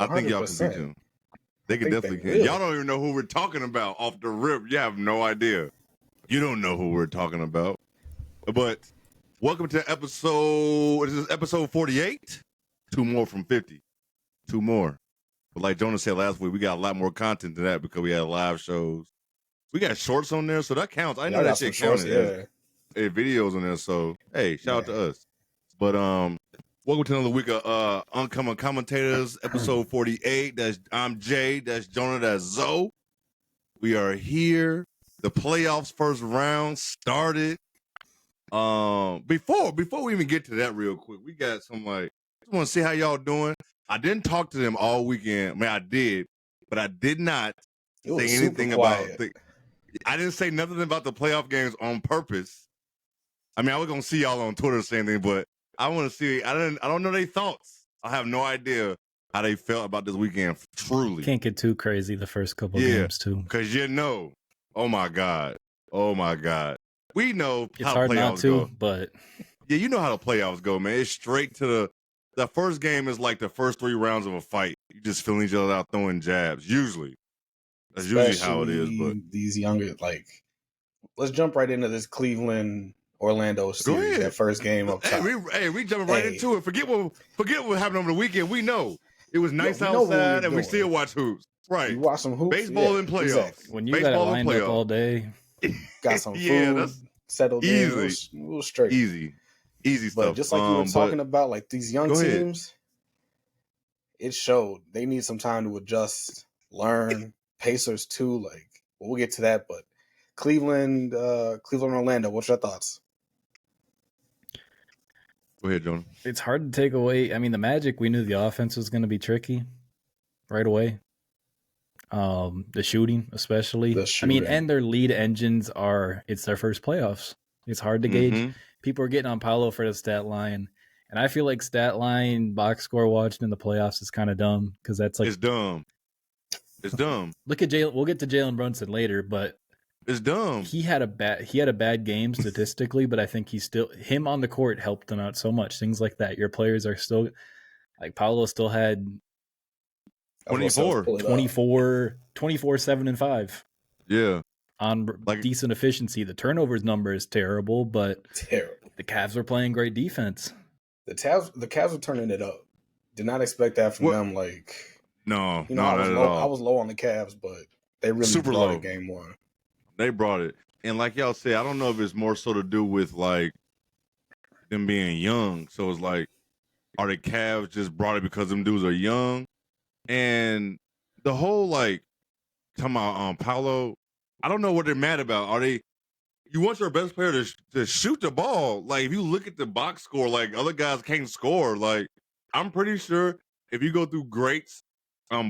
I think y'all can beat 100%. them. They can think definitely they can. will. Y'all don't even know who we're talking about off the rip. You have no idea. You don't know who we're talking about. But welcome to episode. This is episode 48. 2 more from 50. 2 more. But like Jonah said last week, we got a lot more content than that because we had live shows. We got shorts on there, so that counts. I know that shit counted as videos on there. So hey, shout out to us. But welcome to another week of Uncommon Commentators, episode 48. I'm Jay, that's Jonah, that's Zoe. We are here. The playoffs first round started. Before we even get to that real quick, we got some just want to see how y'all doing. I didn't talk to them all weekend. I mean, I did, but I did not say anything about I didn't say nothing about the playoff games on purpose. I mean, I was gonna see y'all on Twitter saying anything, but I want to see. I don't know their thoughts. I have no idea how they felt about this weekend. Truly, can't get too crazy the first couple games too, because oh my god, we know it's how hard playoffs not to, go. but yeah, you know how the playoffs go, man. It's straight to the first game is like the first 3 rounds of a fight. You just feeling each other out throwing jabs. Usually, that's usually how it is. But these younger, let's jump right into this Cleveland Orlando series. That first game up top. We jumping right into it. Forget what happened over the weekend. We know it was nice outside, and we still watch hoops. Right, you watch some hoops, baseball and playoffs. Exactly. When you got it lined up all day, got some food, that's settled in. It was straight, easy stuff. But just like you were talking about, like these young teams, it showed they need some time to adjust, learn. Pacers too. We'll get to that, but Cleveland, Orlando. What's your thoughts? Go ahead, Jonah. It's hard to take away. I mean, the Magic, we knew the offense was going to be tricky right away. The shooting, especially. I mean, and their lead engines it's their first playoffs. It's hard to gauge. People are getting on Paolo for the stat line. And I feel like stat line box score watching in the playoffs is kind of dumb because that's it's dumb. It's dumb. Look at Jalen. We'll get to Jalen Brunson later, but it's dumb. He had a bad game statistically, but I think him on the court helped them out so much. Things like that. Your players are still Paolo still had 24, 7 and 5. Yeah. On decent efficiency. The turnovers number is terrible, but the Cavs are playing great defense. The Cavs are turning it up. Did not expect that from them. No, I was low on the Cavs, but they really super brought low. it game 1. They brought it. And like y'all said, I don't know if it's more so to do with them being young. So it's are the Cavs just brought it because them dudes are young? And the whole talking about Paolo, I don't know what they're mad about. You want your best player to shoot the ball. If you look at the box score, other guys can't score. I'm pretty sure if you go through greats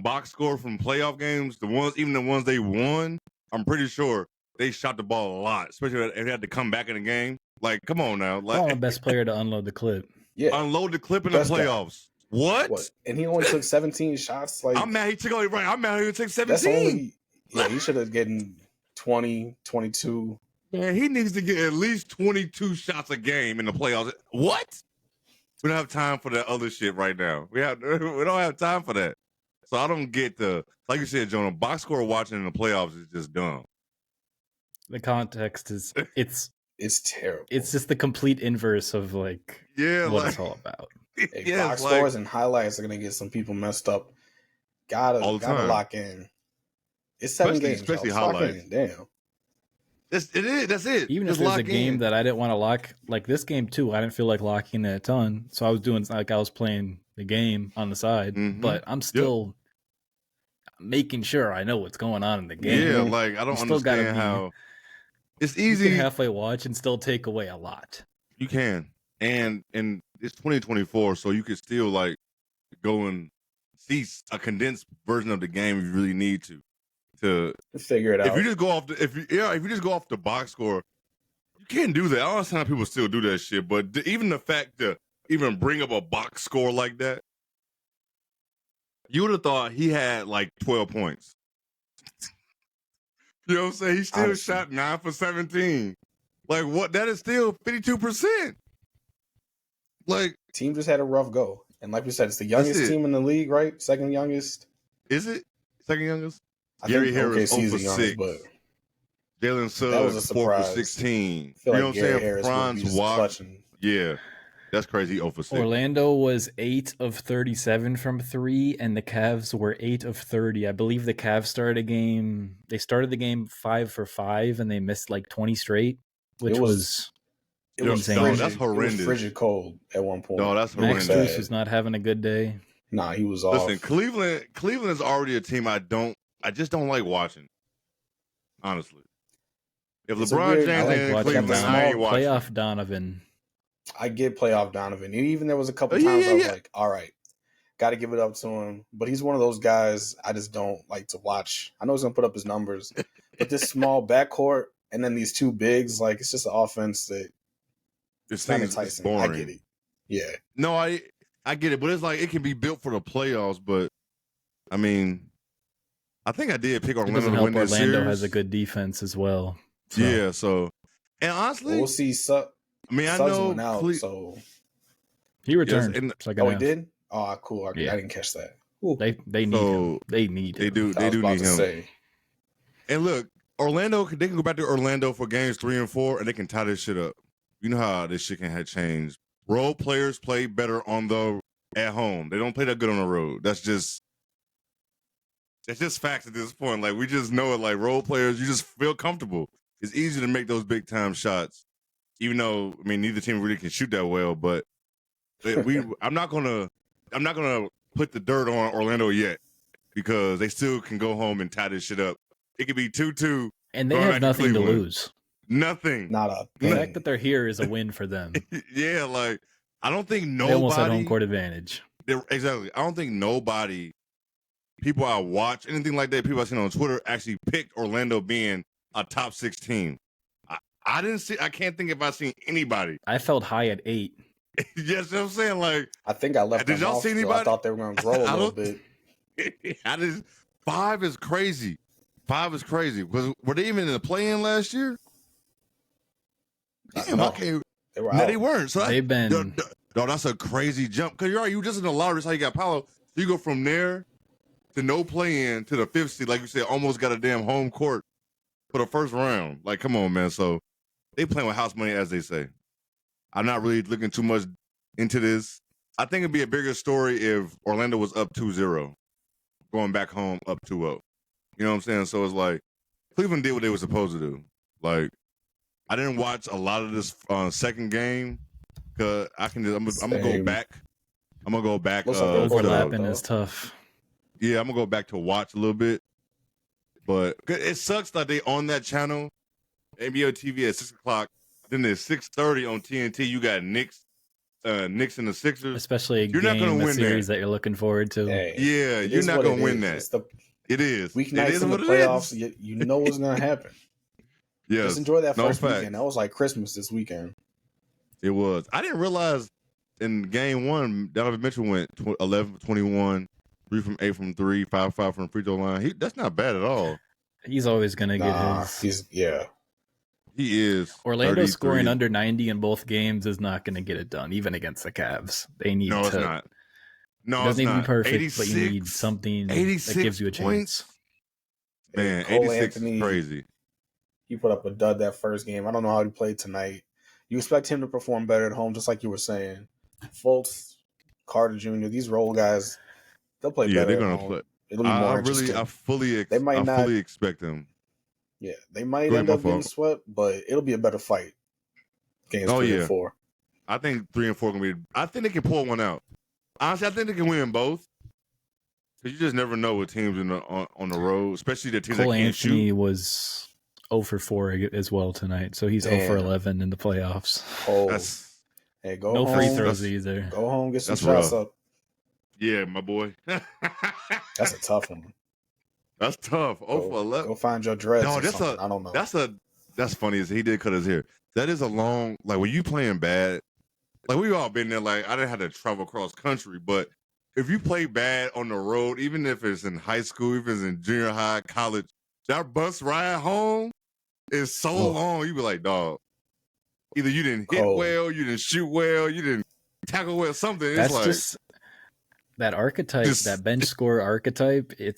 box score from playoff games, even the ones they won, I'm pretty sure they shot the ball a lot, especially if they had to come back in the game. Come on now. The best player to unload the clip. Yeah. Unload the clip in the playoffs. What? And he only took 17 shots. I'm mad he took I'm mad he took 17. That's only, he should have gotten 20, 22. Man, he needs to get at least 22 shots a game in the playoffs. What? We don't have time for that other shit right now. We don't have time for that. So I don't get like you said, Jonah, box score watching in the playoffs is just dumb. The context is it's terrible. It's just the complete inverse of what it's all about. Box scores and highlights are gonna get some people messed up. Gotta lock in. It's 7 games, especially highlights. Damn. It is. That's it. Even if there's a game that I didn't want to lock, like this game too, I didn't feel like locking it a ton. So I was doing I was playing the game on the side, but I'm still making sure I know what's going on in the game. Yeah, I don't understand how it's easy. You can halfway watch and still take away a lot. You can, and it's 2024, so you can still go and see a condensed version of the game if you really need to figure it out. If you just go off if you just go off the box score, you can't do that. I don't understand how people still do that shit. But even the fact to even bring up a box score like that, you would have thought he had 12 points. You know what I'm saying? He still shot 9 for 17. What? That is still 52%. Team just had a rough go. And like we said, it's the youngest team in the league, right? Second youngest. Is it second youngest? I Gary think Harris OKC 0 for is the youngest, 6. but Jalen Suggs 4 for 16. I feel you like know what I'm Gary saying? Harris Franz would be Wagner. clutching. Yeah, that's crazy. 0 for 6. Orlando was 8 of 37 from 3, and the Cavs were 8 of 30. I believe the Cavs started the game 5 for 5, and they missed like 20 straight, which was insane. No, that's horrendous. It was frigid cold at one point. No, that's horrendous. Max Strus was not having a good day. Nah, he was off. Listen, Cleveland is already a team I just don't like watching. Honestly, if LeBron James ain't in Cleveland, I ain't watching. Playoff Donovan. I get playoff Donovan. And even there was a couple times I was like, all right, got to give it up to him. But he's one of those guys I just don't like to watch. I know he's going to put up his numbers. But this small backcourt and then these two bigs, like, it's just an offense that it's not enticing. I get it. Yeah. No, I get it. But it's like it can be built for the playoffs. But, I mean, I think I did pick Orlando to win this series. Orlando has a good defense as well. So. Yeah, so. And honestly. We'll see. I mean, Suggs I know went out, so he returned. Yes, he did? Oh, cool. I didn't catch that. Ooh. They need him. They need him. They do need him. And look, Orlando, they can go back to Orlando for games 3 and 4, and they can tie this shit up. You know how this shit can have changed. Role players play better at home. They don't play that good on the road. That's just facts at this point. Like, we just know it. Like, role players, you just feel comfortable. It's easy to make those big time shots. Even though, I mean, neither team really can shoot that well, but I'm not gonna put the dirt on Orlando yet because they still can go home and tie this shit up. It could be 2-2, and they have nothing to lose. Nothing. Not a thing. The fact that they're here is a win for them. Yeah, like I don't think nobody. They almost had home court advantage. Exactly. I don't think people I watch, anything like that, people I've seen on Twitter actually picked Orlando being a top 6 team. I can't think if I've seen anybody. I felt high at 8. Yes, you know what I'm saying? Like, I think I left. Did y'all see anybody? I thought they were going to grow a little bit. 5 is crazy. 5 is crazy. Were they even in the play-in last year? Damn, no. They were out. No, they weren't. So they've been. No, that's a crazy jump. Because you're right. You just in the lottery. That's how you got Paolo. So you go from there to no play-in to the 5th seed. Like you said, almost got a damn home court for the first round. Like, come on, man. So they playing with house money, as they say. I'm not really looking too much into this. I think it'd be a bigger story if Orlando was up 2-0, going back home up 2-0. You know what I'm saying? So it's like Cleveland did what they were supposed to do. Like, I didn't watch a lot of this second game because I'm gonna go back. I'm gonna go back. Overlapping is tough. Yeah, I'm gonna go back to watch a little bit. But it sucks that they on that channel, NBA TV at 6:00. Then there's 6:30 on TNT. You got Knicks and the Sixers. Especially you're not going to win series that you're looking forward to. Hey, yeah, you're not going to win that. It is. Weeknights in the playoffs, you know what's going to happen. Yeah, just enjoy that first weekend. That was like Christmas this weekend. It was. I didn't realize in game 1, Donovan Mitchell went 11-21, 3 from 8 from 3, 5-5 from the free throw line. That's not bad at all. He's always going to get his. He is. Orlando scoring under 90 in both games is not going to get it done, even against the Cavs. They need it's not. No, it doesn't need to be perfect, 86, but you need something that gives you a chance. Man, 86 is crazy. He put up a dud that first game. I don't know how he played tonight. You expect him to perform better at home, just like you were saying. Fultz, Carter Jr., these role guys, they'll play better. Yeah, they're going to play. It'll be more interesting. I fully expect them. Yeah, they might end up getting swept, but it'll be a better fight. Games 3 and 4. I think 3 and 4 can be. I think they can pull one out. Honestly, I think they can win both. Because you just never know with teams on the road, especially the teams that can't shoot. Anthony was 0 for 4 as well tonight, so he's 0 for 11 in the playoffs. Hey, go no home. Free throws either. Go home, get some shots up. Yeah, my boy. That's a tough one. That's tough. 0 for 11. Go find your dreads. No, I don't know. That's funny as he did cut his hair. That is a long, like when you playing bad, like we've all been there. Like I didn't have to travel across country, but if you play bad on the road, even if it's in high school, if it's in junior high, college, that bus ride home is so long. You be like, dog, either you didn't hit well, you didn't shoot well, you didn't tackle well, something. It's that archetype, that bench score archetype, you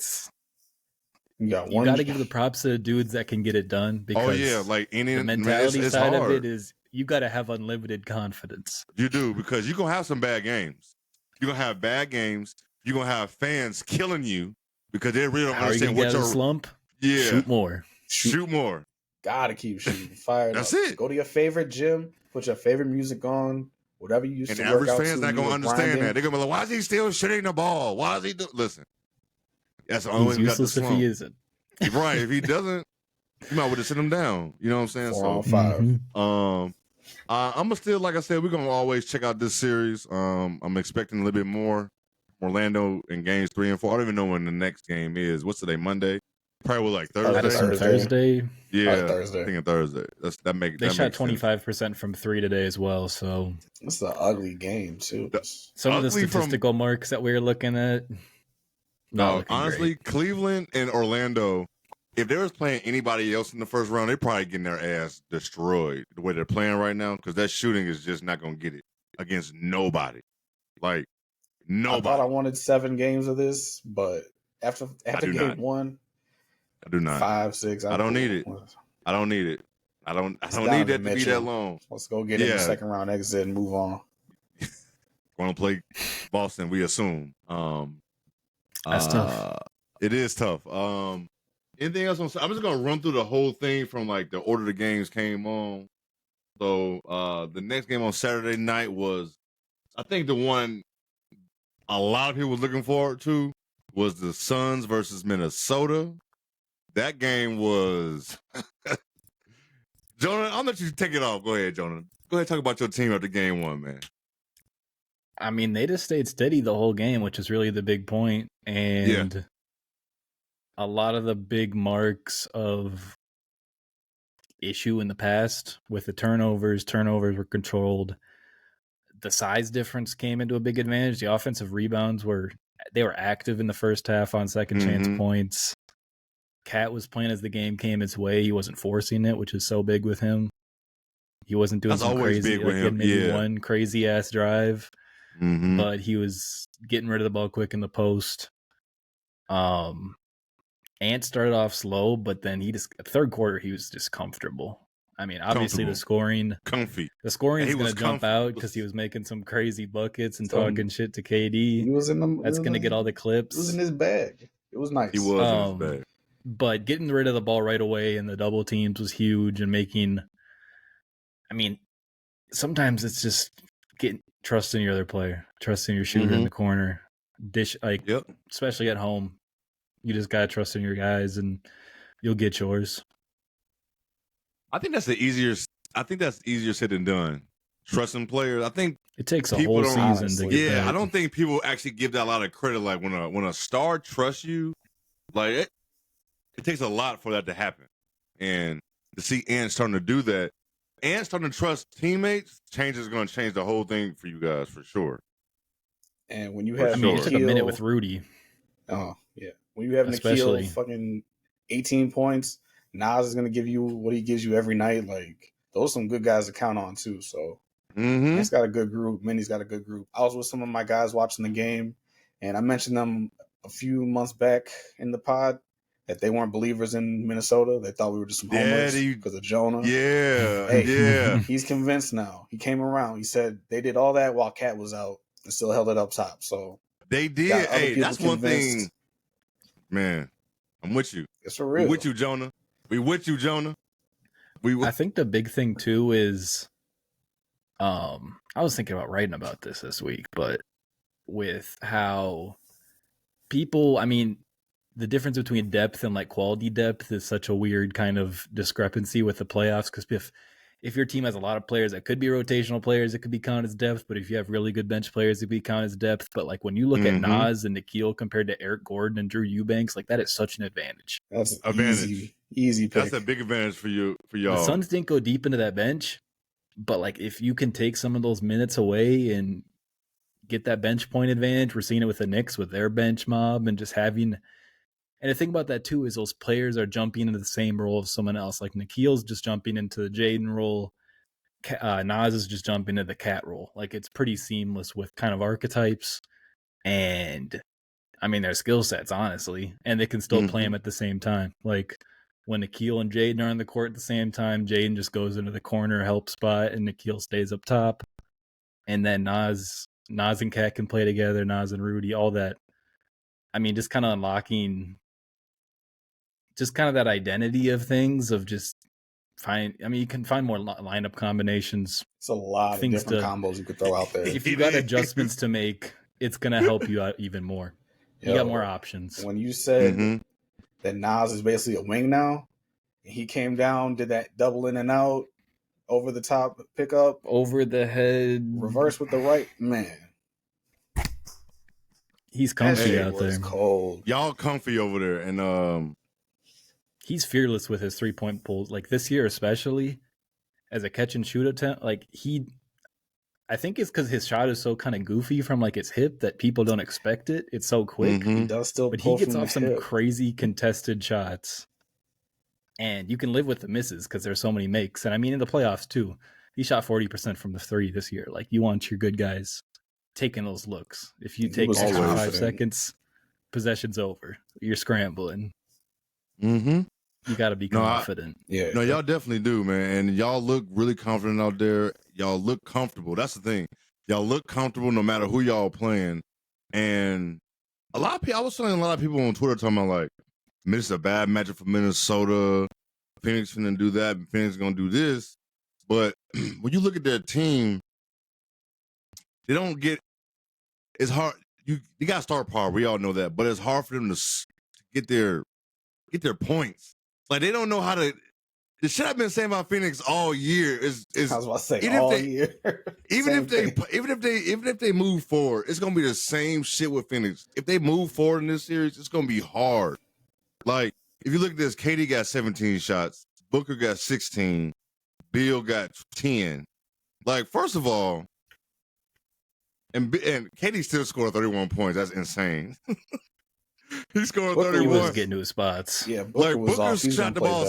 got to give the props to the dudes that can get it done. Because like the mentality side of it is you got to have unlimited confidence. You do, because you're gonna have some bad games. You're gonna have bad games. You're gonna have fans killing you because they really don't understand what your slump. Yeah, shoot more. Shoot more. Gotta keep shooting. Fire. That's up. it. Go to your favorite gym. Put your favorite music on. Whatever you used to work out. And average fans not gonna understand grinding. that. They're gonna be like, "Why is he still shooting the ball? Why is he do?" Listen, that's the only way he got the slump. If he isn't. Right. If he doesn't, you might want to sit him down. You know what I'm saying? 4 on 5. I'm gonna still, like I said, we're gonna always check out this series. I'm expecting a little bit more. Orlando in games 3 and 4. I don't even know when the next game is. What's today? Monday? Probably like Thursday. Thursday. Yeah, Thursday. I think Thursday. They shot 25% from 3 today as well. So it's an ugly game too. Some of the statistical marks that we were looking at. No, honestly, great. Cleveland and Orlando, if they was playing anybody else in the first round, they're probably getting their ass destroyed the way they're playing right now, because that shooting is just not going to get it against nobody. Like, nobody. I thought I wanted 7 games of this, but after game 1, I do not. 5, 6. I don't need it. I don't need it. I don't need that to be that long. Let's go get in the second round exit and move on. Going to play Boston, we assume. That's tough. It is tough. Anything else? I'm just gonna run through the whole thing from like the order the games came on. So the next game on Saturday night was, I think, the one a lot of people were looking forward to was the Suns versus Minnesota. That game was Jonah, I'll let you take it off. Go ahead, Jonah. Go ahead, talk about your team after game 1, man. I mean, they just stayed steady the whole game, which is really the big point. And a lot of the big marks of issue in the past with the turnovers were controlled. The size difference came into a big advantage. The offensive rebounds were active in the first half on second chance points. Cat was playing as the game came its way. He wasn't forcing it, which is so big with him. He wasn't doing some crazy, one crazy ass drive. But he was getting rid of the ball quick in the post. Ant started off slow, but then third quarter he was just comfortable. I mean, obviously the scoring is going to jump out because he was making some crazy buckets and talking shit to KD. He was in the. That's going to get all the clips. It was in his bag. It was nice. He was in his bag. But getting rid of the ball right away and the double teams was huge, and sometimes it's just trusting your other player, trusting your shooter in the corner, especially at home. You just gotta trust in your guys, and you'll get yours. I think that's easier said than done. Trusting players. I think it takes a whole season to get that. I don't think people actually give that a lot of credit. Like when a star trusts you, like it takes a lot for that to happen. And to see Ant starting to do that, Ant starting to trust teammates, is going to change the whole thing for you guys for sure. And when you have, it took a minute with Rudy. Oh yeah, when you have Nikhil fucking 18 points, Nas is going to give you what he gives you every night. Like those are some good guys to count on too. So he's got a good group. Minnie's got a good group. I was with some of my guys watching the game, and I mentioned them a few months back in the pod that they weren't believers in Minnesota. They thought we were just some homers because of Jonah. Yeah, He's convinced now. He came around. He said they did all that while Cat was out and still held it up top. So they did. Hey, that's one thing. Man, I'm with you. It's for real. We with you, Jonah. I think the big thing too is, I was thinking about writing about this week, but with how people, the difference between depth and like quality depth is such a weird kind of discrepancy with the playoffs. Because if your team has a lot of players that could be rotational players, it could be counted as depth. But if you have really good bench players, it could be counted as depth. But like when you look at Nas and Nikhil compared to Eric Gordon and Drew Eubanks, like that is such an advantage. That's easy pick. That's a big advantage for y'all. The Suns didn't go deep into that bench, but like if you can take some of those minutes away and get that bench point advantage, we're seeing it with the Knicks with their bench mob and just having. And the thing about that, too, is those players are jumping into the same role as someone else. Like Nikhil's just jumping into the Jaden role. Nas is just jumping into the Cat role. Like, it's pretty seamless with kind of archetypes. And I mean, their skill sets, honestly, and they can still play them at the same time. Like when Nikhil and Jaden are on the court at the same time, Jaden just goes into the corner help spot, and Nikhil stays up top. And then Nas and Kat can play together. Nas and Rudy, all that. I mean, just kind of unlocking, just kind of that identity of things of just find. I mean, you can find more lineup combinations. It's a lot of different combos you could throw out there. If you got adjustments to make, it's gonna help you out even more. You got more options. When you said that Nas is basically a wing now, he came down, did that double in and out, over the top pickup, over the head, reverse with the right, man. He's comfy out there. Cold. Y'all comfy over there, and he's fearless with his 3-point pulls. Like this year, especially as a catch and shoot attempt, like I think it's because his shot is so kind of goofy from like its hip that people don't expect it. It's so quick. He does still, but he gets off some crazy contested shots, and you can live with the misses because there's so many makes. And I mean, in the playoffs too, he shot 40% from the 3 this year. Like you want your good guys taking those looks. If you take extra 5 seconds, possession's over. You're scrambling. You got to be confident. No, y'all definitely do, man. And y'all look really confident out there. Y'all look comfortable. That's the thing. Y'all look comfortable no matter who y'all playing. And a lot of people, I was seeing a lot of people on Twitter talking about like, this is a bad matchup for Minnesota. Phoenix finna do that. Phoenix gonna do this. But when you look at their team, they don't get. It's hard. You got star power. We all know that. But it's hard for them to get their points. Like they don't know how to. The shit I've been saying about Phoenix all year is I was about to say all year. even if they move forward, it's gonna be the same shit with Phoenix. If they move forward in this series, it's gonna be hard. Like if you look at this, KD got 17 shots, Booker got 16, Beal got 10. Like first of all, and KD still scored 31 points. That's insane. He scored 31. He was getting to his spots. Yeah, Booker shot the ball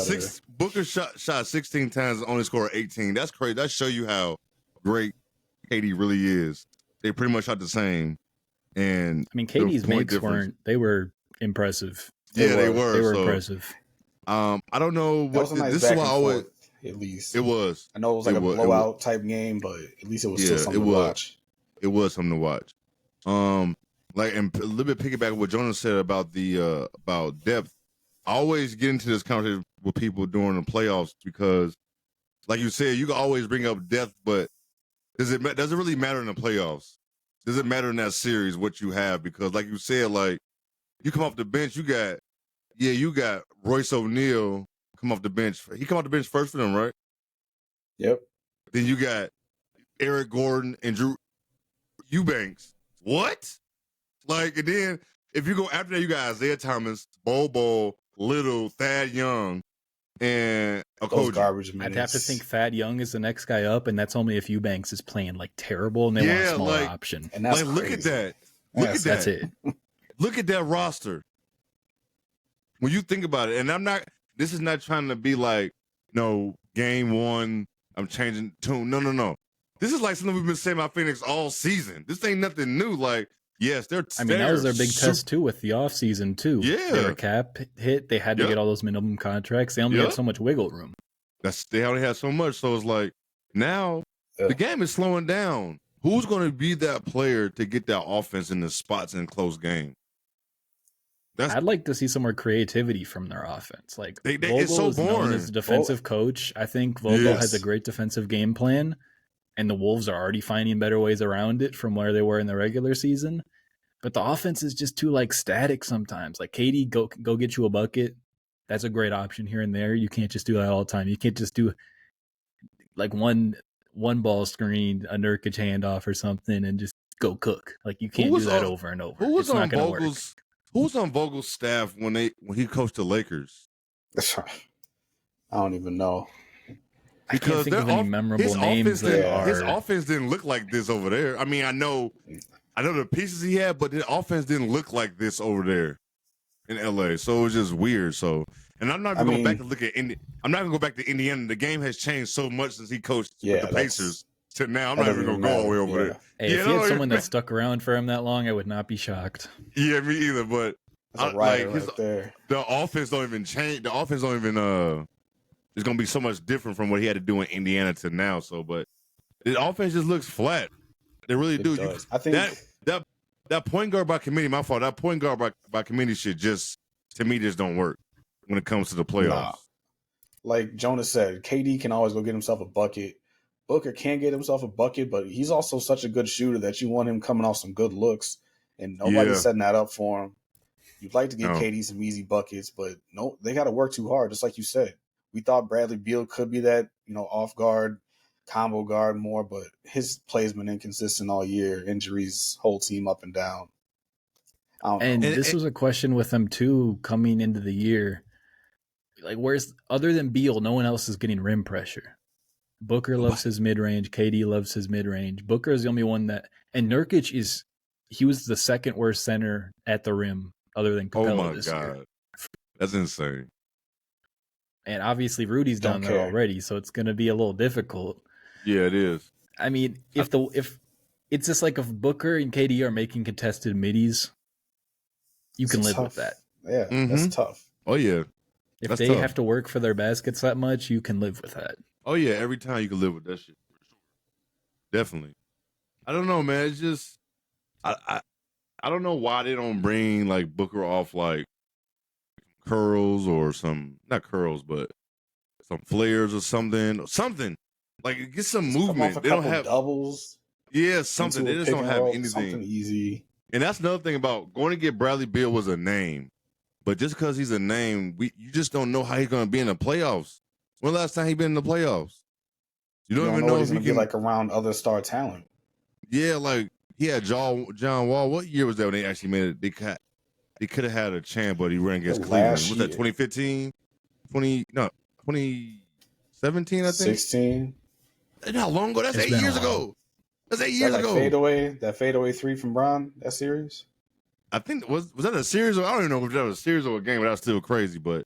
Booker shot 16 times and only scored 18. That's crazy. That show you how great KD really is. They pretty much shot the same. And I mean, KD's makes were impressive. They were impressive. I don't know what this is why I always at least it was. I know it was like a blowout type game, but at least it was still something to watch. It was something to watch. Like, and a little bit piggyback what Jonas said about the about depth. I always get into this conversation with people during the playoffs because, like you said, you can always bring up depth, but does it really matter in the playoffs? Does it matter in that series what you have? Because, like you said, like you come off the bench, you got Royce O'Neal come off the bench. He come off the bench first for them, right? Yep. Then you got Eric Gordon and Drew Eubanks. What? Like, and then if you go after that, you got Isaiah Thomas, Bobo, Little, Thad Young, and Okogie. Garbage minutes. I'd have to think Thad Young is the next guy up, and that's only if Eubanks is playing like terrible and they want a smaller option. And that's like, look at that. Look at that. That's it. Look at that roster. When you think about it, and this is not trying to be like, no, game one, I'm changing tune. No. This is like something we've been saying about Phoenix all season. This ain't nothing new. Like, yes, that was their big test too with the offseason too. Yeah. They were cap hit. They had to get all those minimum contracts. They only had so much wiggle room. They only had so much. So it's like now the game is slowing down. Who's going to be that player to get that offense in the spots in close game? I'd like to see some more creativity from their offense. Like Vogel it's so is known boring. as a defensive coach. I think Vogel has a great defensive game plan, and the Wolves are already finding better ways around it from where they were in the regular season. But the offense is just too like static sometimes. Like KD, go get you a bucket. That's a great option here and there. You can't just do that all the time. You can't just do like one ball screen, a Nurkic handoff or something, and just go cook. Like you can't do that over and over. Who was it's not going to work. Who was on Vogel's staff when he coached the Lakers? I don't even know. I can't think of any memorable names. His offense didn't look like this over there. I mean, I know the pieces he had, but the offense didn't look like this over there in LA. So it was just weird. So, and I'm not going back to look at I'm not going to go back to Indiana. The game has changed so much since he coached with the Pacers. to now. I'm not even gonna go all the way over there. Hey, if he had someone that stuck around for him that long, I would not be shocked. Yeah, me either. But that's a rider right there. The offense don't even change. The offense don't even. It's gonna be so much different from what he had to do in Indiana to now. So, but the offense just looks flat. They really do. I think that point guard by committee. My fault. That point guard by committee shit just to me just don't work when it comes to the playoffs. Nah. Like Jonas said, KD can always go get himself a bucket. Booker can get himself a bucket, but he's also such a good shooter that you want him coming off some good looks, and nobody's setting that up for him. You'd like to get KD some easy buckets, but no, they got to work too hard, just like you said. We thought Bradley Beal could be that, off guard, combo guard more, but his play's been inconsistent all year. Injuries, whole team up and down. And this was a question with them too coming into the year. Like, where's other than Beal, no one else is getting rim pressure. Booker loves his mid range. KD loves his mid range. Booker is the only one and Nurkic he was the second worst center at the rim, other than Capella this year. That's insane. And obviously Rudy's down there already, so it's going to be a little difficult. Yeah, it is. I mean, if it's just like if Booker and KD are making contested middies, you can live with that. Yeah, that's tough. Oh yeah. If they have to work for their baskets that much, you can live with that. Oh yeah, every time you can live with that shit. Definitely. I don't know, man. It's just I don't know why they don't bring like Booker off like curls or not curls, but some flares or something. Something. Like get some movement. They don't have doubles. Yeah, something. They just don't have anything. Something easy. And that's another thing about going to get Bradley Beal was a name. But just because he's a name, you just don't know how he's going to be in the playoffs. When the last time he been in the playoffs? You don't even know if he's going to be like around other star talent. Yeah, like he had John Wall. What year was that when they actually made it? They could have had a chance, but he ran against Cleveland. Was that 2015? 2017, I think? 16. That's how long ago? That's 8 years ago. That's 8 years ago. That fadeaway three from Bron, that series? I think was that a series? I don't even know if that was a series or a game, but that was still crazy. But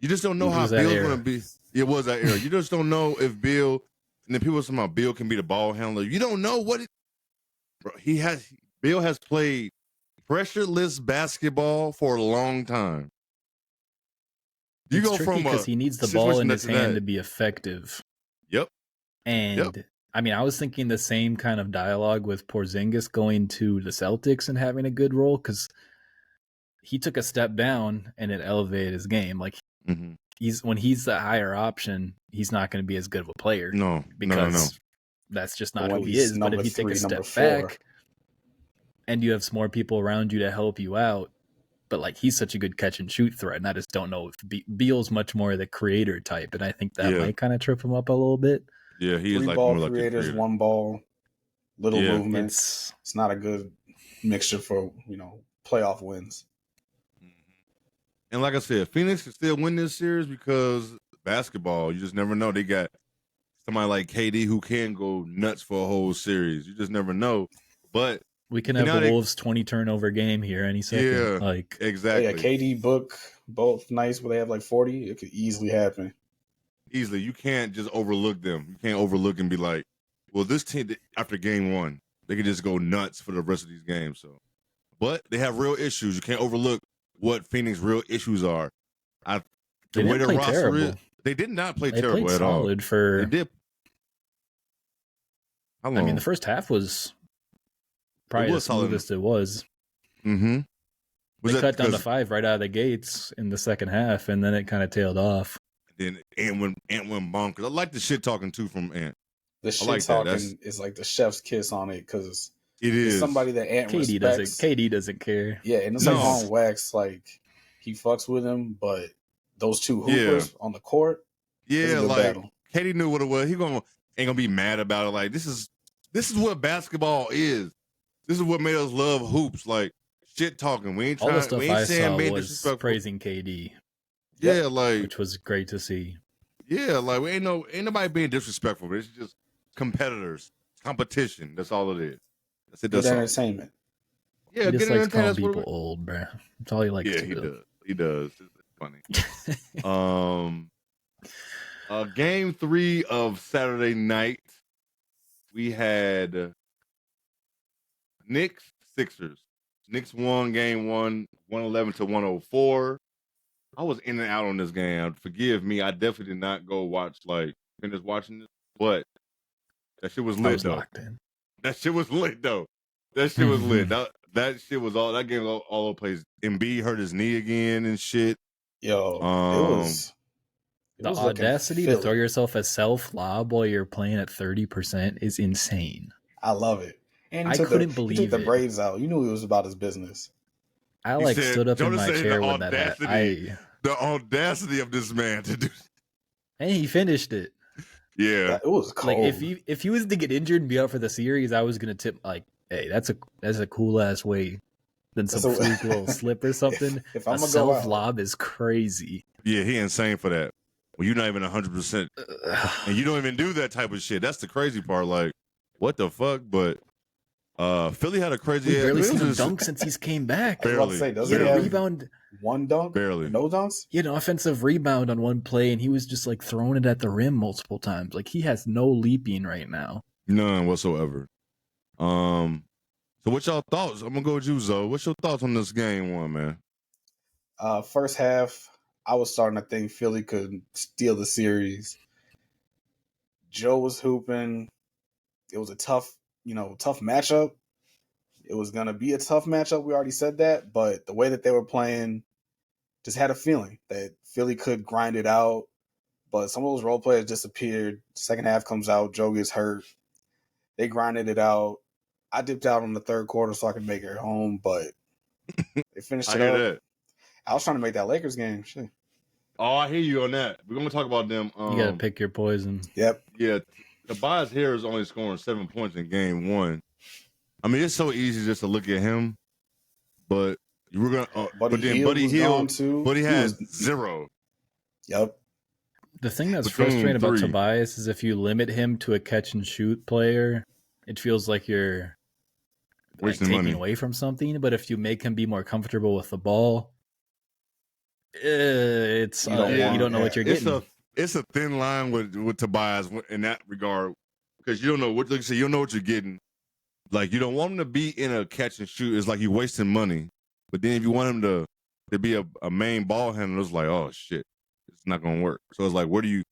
you just don't know how Bill's going to be. It was that era. You just don't know if Bill, and then people talking about Bill can be the ball handler. You don't know what Bill has played pressureless basketball for a long time. You go from because he needs the ball in his hand to be effective. Yep. And I mean, I was thinking the same kind of dialogue with Porzingis going to the Celtics and having a good role because he took a step down and it elevated his game. Like when he's the higher option, he's not going to be as good of a player. No, that's just not who he is. But if you take a step back and you have some more people around you to help you out, but like he's such a good catch and shoot threat, and I just don't know if Beal's much more the creator type, and I think that might kind of trip him up a little bit. Yeah, he is like ball more creators, like one ball, little movements. It's not a good mixture for playoff wins. And like I said, Phoenix can still win this series because basketball, you just never know. They got somebody like KD who can go nuts for a whole series. You just never know. But we can have the Wolves 20 turnover game here any second. Yeah, like exactly. Yeah, KD Book both nights where they have like 40. It could easily happen. Easily. You can't just overlook them. You can't overlook and be like, well, this team, after game one, they can just go nuts for the rest of these games. So, but they have real issues. You can't overlook what Phoenix's real issues are. The way their roster terrible. Is, they did not play terrible at all. They did. How long? I mean, the first half was probably the smoothest it was. Mm-hmm. They cut down to 5 right out of the gates in the second half, and then it kind of tailed off. Then Ant went bonkers. I like the shit talking too from Ant. The shit talking is like the chef's kiss on it because it is somebody that Ant respects. KD doesn't care. Yeah, and it's like on wax, like he fucks with him, but those two hoopers on the court, like battle. KD knew what it was. He ain't gonna be mad about it. Like this is what basketball is. This is what made us love hoops. Like shit talking. We ain't trying. All the stuff we ain't I saying saw was praising KD. Yeah, like which was great to see. Yeah, like we ain't nobody being disrespectful. It's just competitors, competition. That's all it is. That's it. Good entertainment. Yeah, he just likes calling people old, bro. That's all he likes to do. He does. It's funny. Game 3 of Saturday night we had Knicks, Sixers. Knicks won game 111 to 104. I was in and out on this game. Forgive me. I definitely did not go finish watching this, but that shit was lit, though. Locked in. That shit was lit, though. That shit was lit. That shit was that game was all over the place. Embiid hurt his knee again and shit. Yo, the audacity to throw yourself a self-lob while you're playing at 30% is insane. I love it. And I couldn't believe he took the braids out. You knew he was about his business. I stood up in my chair when that happened. The audacity of this man to do. And he finished it. Yeah, it was cold. Like if he was to get injured and be out for the series, I was gonna tip hey, that's a cool ass way than some freak little slip or something. If I'm a self lob is crazy. Yeah, he insane for that. Well, you're not even 100%, and you don't even do that type of shit. That's the crazy part. Like, what the fuck? But Philly had a crazy. We've barely seen him dunk since he's came back. Barely. Does he have rebound? One dunk? Barely. No dunks? He had an offensive rebound on one play, and he was just throwing it at the rim multiple times. Like, he has no leaping right now. None whatsoever. So what y'all thoughts? I'm gonna go with you, Zoe. What's your thoughts on this game one, man? First half, I was starting to think Philly could steal the series. Joe was hooping. It was a tough matchup. It was going to be a tough matchup. We already said that. But the way that they were playing, just had a feeling that Philly could grind it out. But some of those role players disappeared. Second half comes out. Joe gets hurt. They grinded it out. I dipped out on the third quarter so I could make it home. But they finished it up. That. I was trying to make that Lakers game. Shit. Oh, I hear you on that. We're going to talk about them. You got to pick your poison. Yep. Yeah. Tobias Harris only scoring 7 points in game one. I mean, it's so easy just to look at him, but we're gonna. But then Buddy Hield, but he has 0. Yep. The thing that's frustrating about Tobias is if you limit him to a catch and shoot player, it feels like you're taking away from something. But if you make him be more comfortable with the ball, it's you don't know what you're getting. It's a thin line with Tobias in that regard because you don't know what. Like you say, you don't know what you're getting. Like you don't want him to be in a catch and shoot. It's like you're wasting money. But then if you want him to be a main ball handler, it's like, oh shit, it's not gonna work. So it's like, where do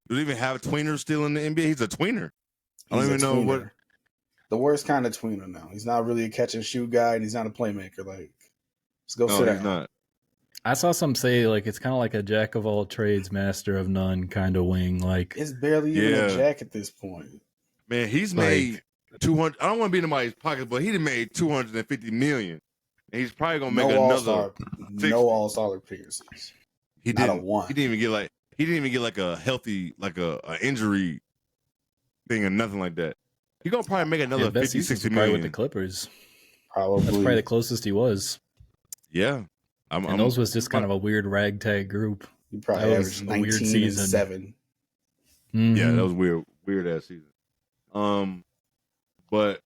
they even have tweeners still in the NBA? He's a tweener. I don't even know what. The worst kind of tweener now. He's not really a catch and shoot guy, and he's not a playmaker. Like, let's go sit down. He's not. I saw some say it's kind of like a jack of all trades, master of none kind of wing. Like it's barely even a jack at this point. Man, he's made 200. I don't want to be in anybody's pocket, but he made $250 million, and he's probably gonna make another. No all-star appearances. He didn't. He didn't even get like a healthy a injury thing or nothing like that. He's gonna probably make another 50-60 million with the Clippers. Probably that's probably the closest he was. Yeah. And those was just kind of a weird ragtag group. He probably averaged 19 and 7. Mm-hmm. Yeah, that was weird ass season. But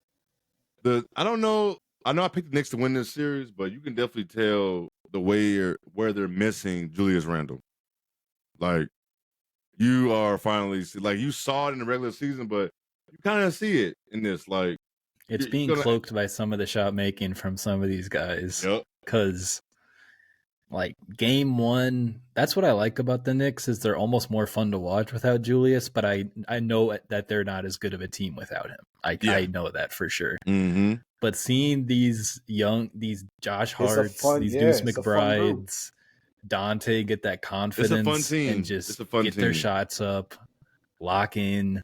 I don't know. I know I picked the Knicks to win this series, but you can definitely tell the way where they're missing Julius Randle. Like you are finally you saw it in the regular season, but you kind of see it in this. Like it's being cloaked by some of the shot making from some of these guys. Yep. Because game one, that's what I like about the Knicks is they're almost more fun to watch without Julius, but I know that they're not as good of a team without him. I know that for sure. Mm-hmm. But seeing these Josh Harts, these Deuce McBrides, Dante get that confidence and just get their shots up, lock in.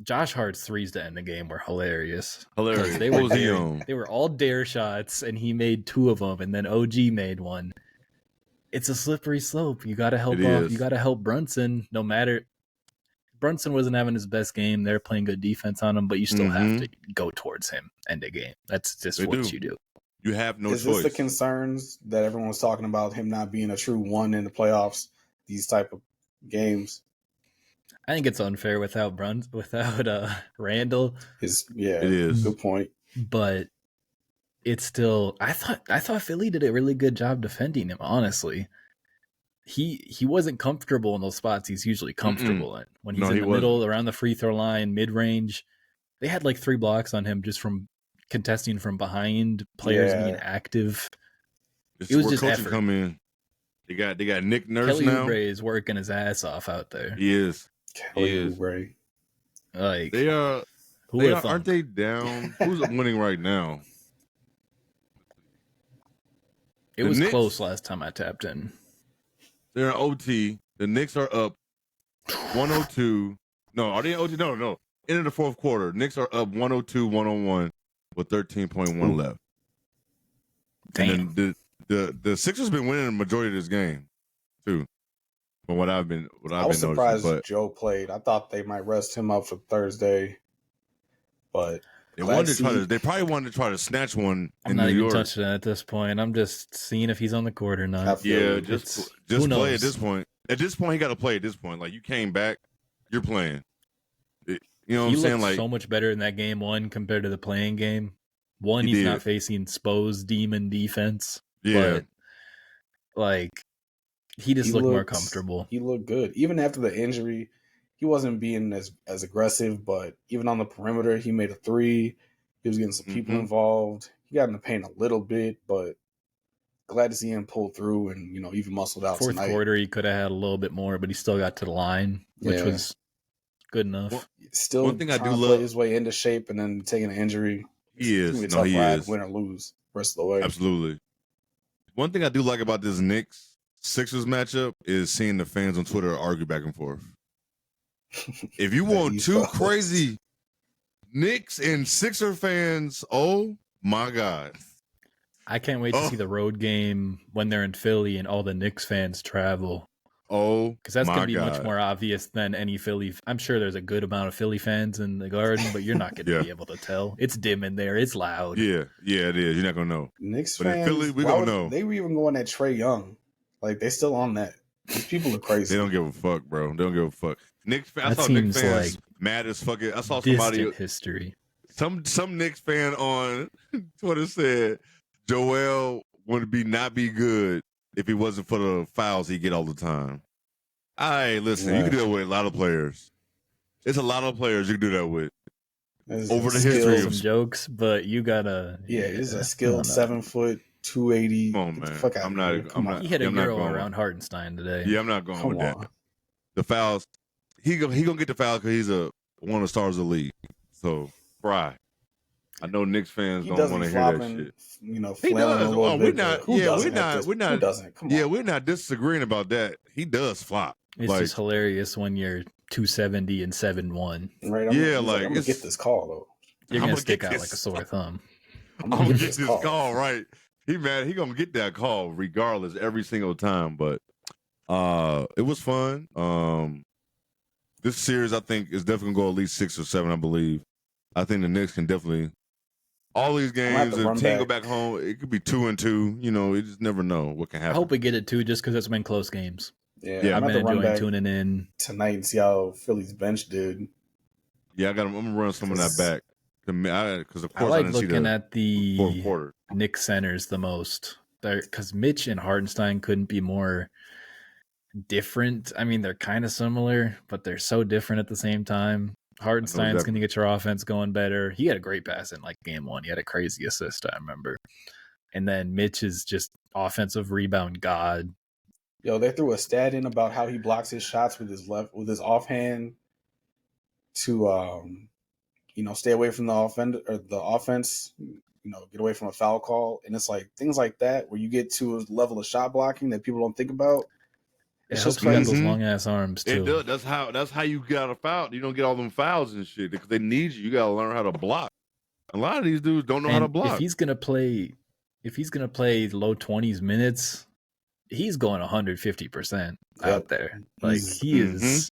Josh Hart's threes to end the game were hilarious. They were all dare shots, and he made 2 of them, and then OG made 1. It's a slippery slope. You got to help off. You got to help Brunson. No matter Brunson wasn't having his best game, they're playing good defense on him, but you still have to go towards him end the game. That's just you do. You have no choice. Is this the concerns that everyone was talking about him not being a true one in the playoffs? These type of games. I think it's unfair without Randall. It is. Good point. But it's still I thought Philly did a really good job defending him, honestly. he wasn't comfortable in those spots he's usually comfortable in. When he's in the middle, around the free throw line, mid range, they had like 3 blocks on him just from contesting from behind, players being active. It was just effort. Come in. They got Nick Nurse Kelly now. Oubre is working his ass off out there. He is. Kelly Oubre. Like they are. Aren't they down? Who's winning right now? It was close last time I tapped in. They're in OT. The Knicks are up 102. No, are they in OT? No. End of the fourth quarter. Knicks are up 102-101 with 13.1 left. Damn. And then the Sixers been winning the majority of this game, too. From what I've been I was surprised Joe played. I thought they might rest him up for Thursday, but they probably wanted to try to snatch one in New York. I'm not even touching it at this point. I'm just seeing if he's on the court or not. Yeah, just play at this point. At this point, he got to play at this point. Like, you came back, you're playing. You know what I'm saying? Like, so much better in that game 1 compared to the playing game. One, he's not facing Spo's demon defense. Yeah. But, like, he looked more comfortable. He looked good. Even after the injury, he wasn't being as aggressive, but even on the perimeter, he made a 3. He was getting some people involved. He got in the paint a little bit, but glad to see him pull through and, even muscled out tonight. Fourth quarter, he could have had a little bit more, but he still got to the line, which was good enough. Well, still one thing I do love his way into shape and then taking an injury. He is. No, he is. Win or lose rest of the way. Absolutely. One thing I do like about this Knicks-Sixers matchup is seeing the fans on Twitter argue back and forth. If you want 2 crazy Knicks and Sixer fans, oh my God. I can't wait to see the road game when they're in Philly and all the Knicks fans travel. Oh, because that's going to be much more obvious than any Philly. I'm sure there's a good amount of Philly fans in the Garden, but you're not going to be able to tell. It's dim in there. It's loud. Yeah, it is. You're not going to know. Knicks but fans, in Philly, we don't know. They were even going at Trae Young. Like, they still on that. These people are crazy. They don't give a fuck, bro. They don't give a fuck. I saw Knicks fans mad as fuck. I saw somebody history. Some Knicks fan on Twitter said Joel would not be good if it wasn't for the fouls he get all the time. Listen, you can do that with a lot of players. It's a lot of players you can do that with. Over the history of some jokes, but you gotta. Yeah, he's a skilled 7 foot, 280. Come on, man. I'm not. He hit a Euro around Hartenstein today. Yeah, I'm not going with that. The fouls. He gonna get the foul because he's one of the stars of the league. So Fry. I know Knicks fans don't want to hear that shit. He does. We're not. Who doesn't? Come on. Yeah, we're not disagreeing about that. He does flop. It's just hilarious when you're 270 and 7'1". Right. I'm gonna get this call though. You're gonna stick out like a sore thumb. I'm gonna get this call right. He gonna get that call regardless every single time. But it was fun. This series I think is definitely gonna go at least 6 or 7. I believe. I think the Knicks can definitely. All these games, if team go back home, it could be 2-2. You just never know what can happen. I hope we get it too, just because it's been close games. Yeah, I've been enjoying tuning in tonight and see how Philly's bench did. Yeah, I'm gonna run some of that back because of course I like didn't looking see at the fourth quarter. Knicks centers the most. Because Mitch and Hartenstein couldn't be more different. I mean, they're kind of similar, but they're so different at the same time. Hartenstein's going to get your offense going better. He had a great pass in game 1. He had a crazy assist, I remember. And then Mitch is just offensive rebound god. Yo, they threw a stat in about how he blocks his shots with his offhand to stay away from the offense, get away from a foul call. And it's like things like that where you get to a level of shot blocking that people don't think about. It's just got those long ass arms too. It does. That's how you got a foul. You don't get all them fouls and shit because they need you. You got to learn how to block. A lot of these dudes don't know how to block. If he's gonna play low 20s minutes, he's going 150% out there. Like he's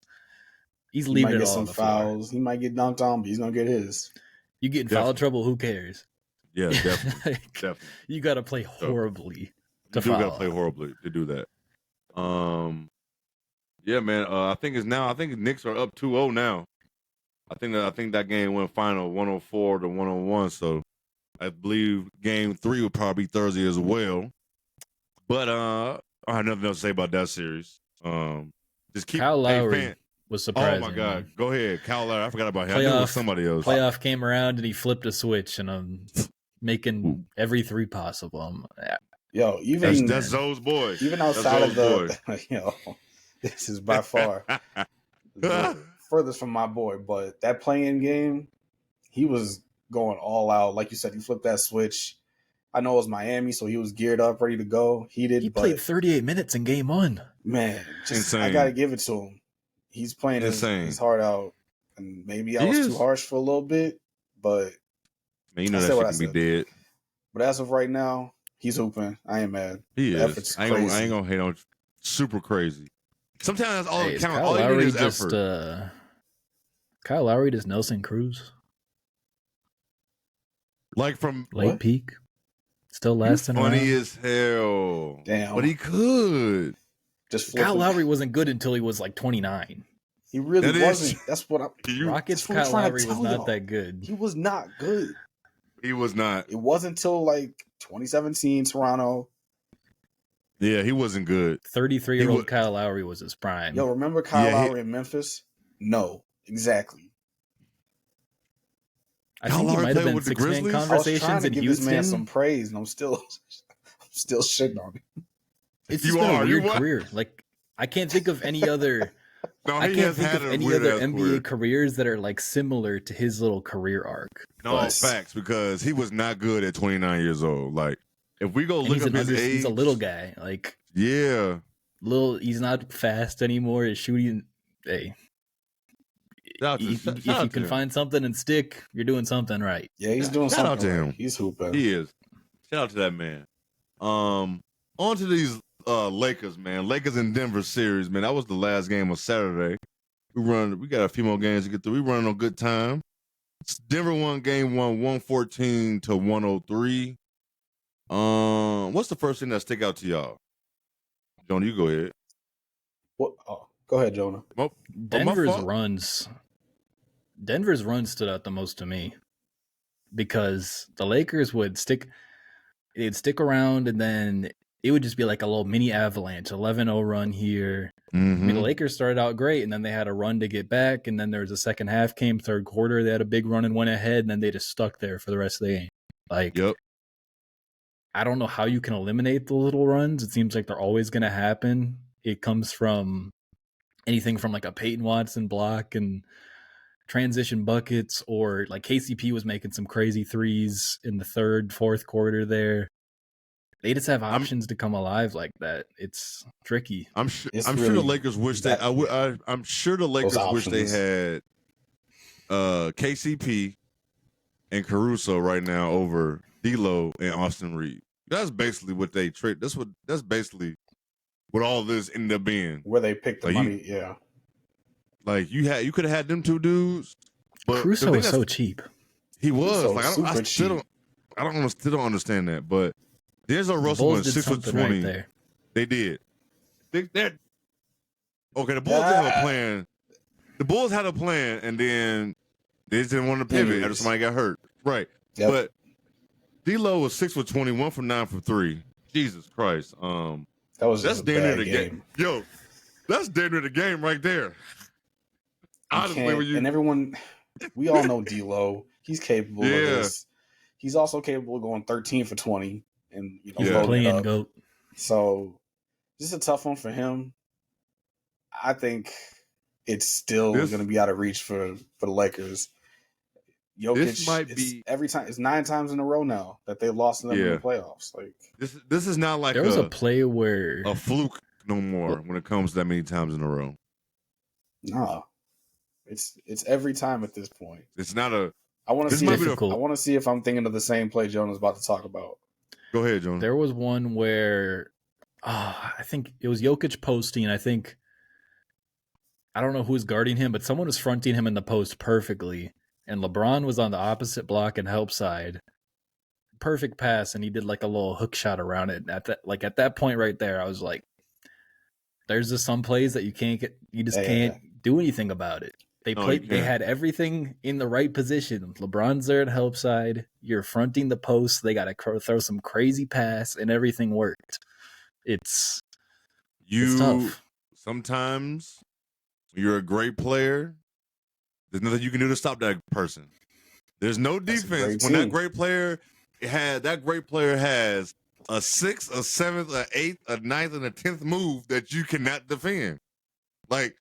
leaving it all on the fouls. He might get dunked on, but he's gonna get his. You get in foul trouble, who cares? Yeah, definitely. Definitely. You got to play horribly. You got to play horribly to do that. Yeah, man. I think Knicks are up 2-0 now. I think that game went final 104-101. So I believe game 3 will probably be Thursday as well. But I have nothing else to say about that series. Just keep Kyle Lowry was surprising. Oh my God, go ahead, Kyle Lowry. I forgot about him. I Playoff, knew it was somebody else. Playoff came around and he flipped a switch, and I'm making every three possible. Yo, even that's Zoe's boy. Even outside of the, this is by far the furthest from my boy. But that play-in game, he was going all out. Like you said, he flipped that switch. I know it was Miami, so he was geared up, ready to go. He played 38 minutes in game one. Man, I got to give it to him. He's playing his heart out. And maybe I was too harsh for a little bit, but man, you know that shit can be dead. But as of right now, he's hooping. I ain't mad. He is. I ain't gonna hate on. Super crazy. Sometimes all it counts. All you need is effort. Kyle Lowry does Nelson Cruz. Like from late peak. Still lasting around. Funny as hell. Damn. But he could. Just Kyle Lowry wasn't good until he was like 29. He really wasn't. That's what I'm... Rockets Kyle Lowry was not that good. He was not good. He was not. It wasn't until like 2017 Toronto. Yeah, he wasn't good. 33-year-old Kyle Lowry was his prime. Yo, remember Kyle Lowry in Memphis? No, exactly. I think he might have been six-man conversations in Houston. Give this man some praise, and I'm still shitting on him. It's just been a weird career. Like, I can't think of any other. I can't think of any other NBA careers that are like similar to his little career arc. No, facts, because he was not good at 29 years old. Like, if we go look up his age, he's a little guy. Like, he's not fast anymore. His shooting, hey. If you can find something and stick, you're doing something right. Yeah, he's doing something. Shout out to him. He's hooping. He is. Shout out to that man. On to these Lakers, man. Lakers in Denver series, man. That was the last game of Saturday. We got a few more games to get through. We running on good time. Denver won game one, 114-103. What's the first thing that stick out to y'all? Jonah, you go ahead. What? Oh, go ahead, Jonah. Denver's run stood out the most to me because the Lakers would stick around, and then it would just be like a little mini avalanche, 11-0 run here. Mm-hmm. I mean, the Lakers started out great, and then they had a run to get back, and then there was a second half came, third quarter, they had a big run and went ahead, and then they just stuck there for the rest of the game. Like, I don't know how you can eliminate the little runs. It seems like they're always going to happen. It comes from anything from like a Peyton Watson block and transition buckets, or like KCP was making some crazy threes in the third, fourth quarter there. They just have options to come alive like that. It's tricky. I'm sure the Lakers wish they had KCP and Caruso right now over D'Lo and Austin Reeves. That's basically what they trade. That's basically what all this ended up being. Where they picked the money, Like you could have had them two dudes, but Caruso was so cheap. He was. Like, I still don't understand that. But D'Angelo Russell went 6 for 20. Right, they did. Okay, the Bulls have a plan. The Bulls had a plan, and then they just didn't want to pivot after somebody got hurt. Right. Yep. But D'Lo was 6 for 20, 1 for 9 for 3. Jesus Christ. That's damn near the game. Yo, that's damn near the game right there. Honestly, and everyone, we all know D'Lo. He's capable of this. He's also capable of going 13 for 20 and loading up. GOAT. So this is a tough one for him. I think it's still going to be out of reach for the Lakers. Jokic, this might be every time. It's 9 times in a row now that they lost in the playoffs. Like this is not like there was a play where a fluke no more when it comes that many times in a row. Nah. It's every time at this point. It's not a. I want to see. I want to see if I'm thinking of the same play Jonah's about to talk about. Go ahead, Jonah. There was one where, I think it was Jokic posting. I don't know who was guarding him, but someone was fronting him in the post perfectly, and LeBron was on the opposite block and help side. Perfect pass, and he did like a little hook shot around it. At that point right there, I was like, "There's just some plays that you can't get. You just can't do anything about it." They had everything in the right position. LeBron's there at help side. You're fronting the post. They got to throw some crazy pass, and everything worked. It's It's tough. Sometimes you're a great player. There's nothing you can do to stop that person. There's no defense when that great player has a 6th, a 7th, a 8th, a 9th, and a 10th move that you cannot defend. Like,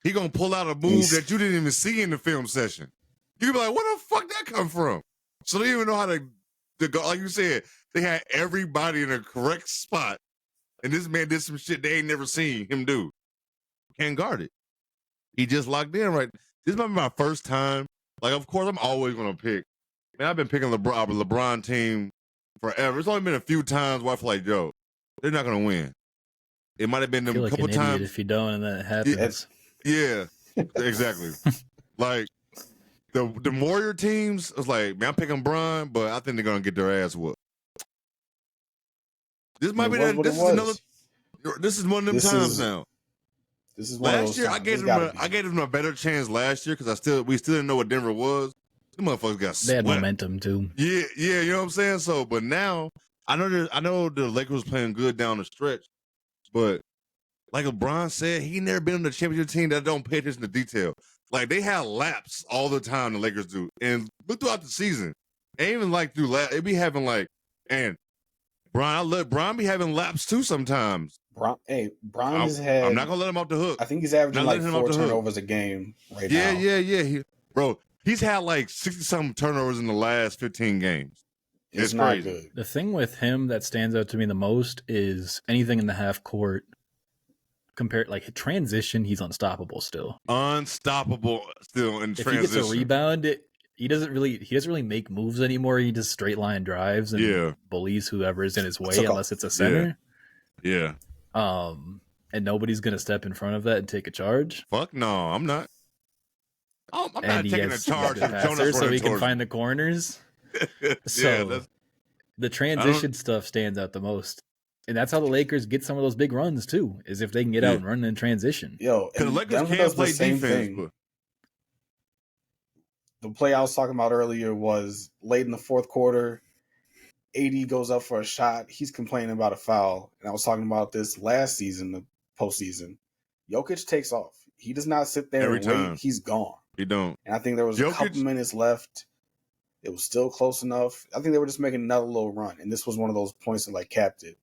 he gonna pull out a move that you didn't even see in the film session. You be like, where the fuck that come from? So they didn't even know how to go. Like you said, they had everybody in a correct spot, and this man did some shit they ain't never seen him do. Can't guard it. He just locked in right. This might be my first time. Like, of course, I'm always gonna pick. Man, I've been picking LeBron team forever. It's only been a few times where I feel like, yo, they're not gonna win. It might have been them a couple times. If you don't, and that happens. Yeah, exactly. Like the Warrior teams, it's like, man, I'm picking Bron, but I think they're gonna get their ass whooped. This might be that. This is one of them times now. This is one last year. I gave them a better chance last year because we still didn't know what Denver was. The motherfuckers got swept. They had momentum too. Yeah, you know what I'm saying. So, but now I know the Lakers was playing good down the stretch, but like LeBron said, he never been on the championship team that don't pay attention to detail. Like, they have laps all the time. The Lakers do, and look throughout the season, and even like through it be having like, and Bron be having laps too sometimes. Bron has had. I'm not gonna let him off the hook. I think he's averaging like 4 turnovers a game right now. Yeah. He's had like 60-something turnovers in the last 15 games. It's not crazy. good. The thing with him that stands out to me the most is anything in the half court. Compared, like, transition, he's unstoppable still. Unstoppable still in transition. If he gets a rebound, he doesn't really make moves anymore. He just straight line drives and bullies whoever is in his way, unless it's a center. Yeah. And nobody's gonna step in front of that and take a charge. Fuck no, I'm not. I'm not taking a charge of Jonas so he can find the corners. So the transition stuff stands out the most. And that's how the Lakers get some of those big runs too, is if they can get out and run in transition. Yo, because the Lakers can't play defense. But... The play I was talking about earlier was late in the fourth quarter. AD goes up for a shot. He's complaining about a foul. And I was talking about this last season, the postseason. Jokic takes off. He does not sit there and wait. He's gone. He don't. And I think there was a couple minutes left. It was still close enough. I think they were just making another little run. And this was one of those points that like capped it.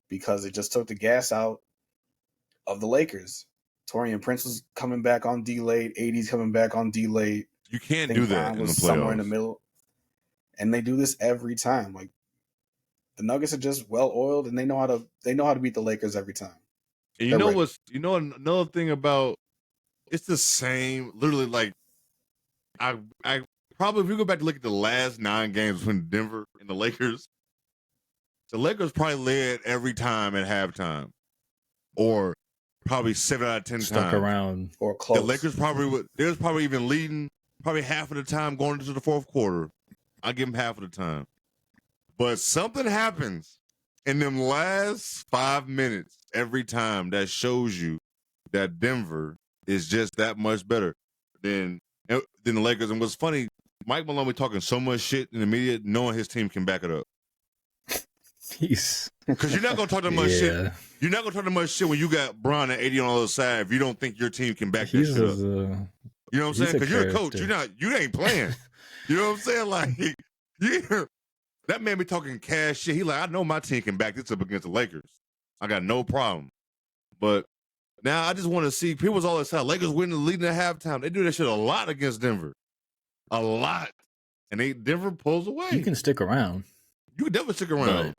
Because it just took the gas out of the Lakers. Taurean Prince was coming back on D-late. AD's coming back on D-late. You can't do that in the playoffs. Somewhere in the middle. And they do this every time. Like, the Nuggets are just well-oiled, and they know how to beat the Lakers every time. And another thing about, it's the same, literally, like, I probably, if you go back to look at the last 9 games between Denver and the Lakers probably led every time at halftime, or probably 7 out of 10 Stuck times. Around or close. The Lakers they was probably even leading probably half of the time going into the fourth quarter. I give them half of the time, but something happens in them last 5 minutes every time that shows you that Denver is just that much better than the Lakers. And what's funny, Mike Malone be talking so much shit in the media, knowing his team can back it up. Because you're not gonna talk that much shit. You're not gonna talk that much shit when you got Bron and 80 on the other side if you don't think your team can back this shit up. You know what I'm saying? Because you're a coach. You ain't playing. You know what I'm saying? Like, that man be talking cash shit. He like, I know my team can back this up against the Lakers. I got no problem. But now I just want to see people's all this time. Lakers leading at halftime. They do that shit a lot against Denver. A lot. And Denver pulls away. You can stick around. You can definitely stick around. But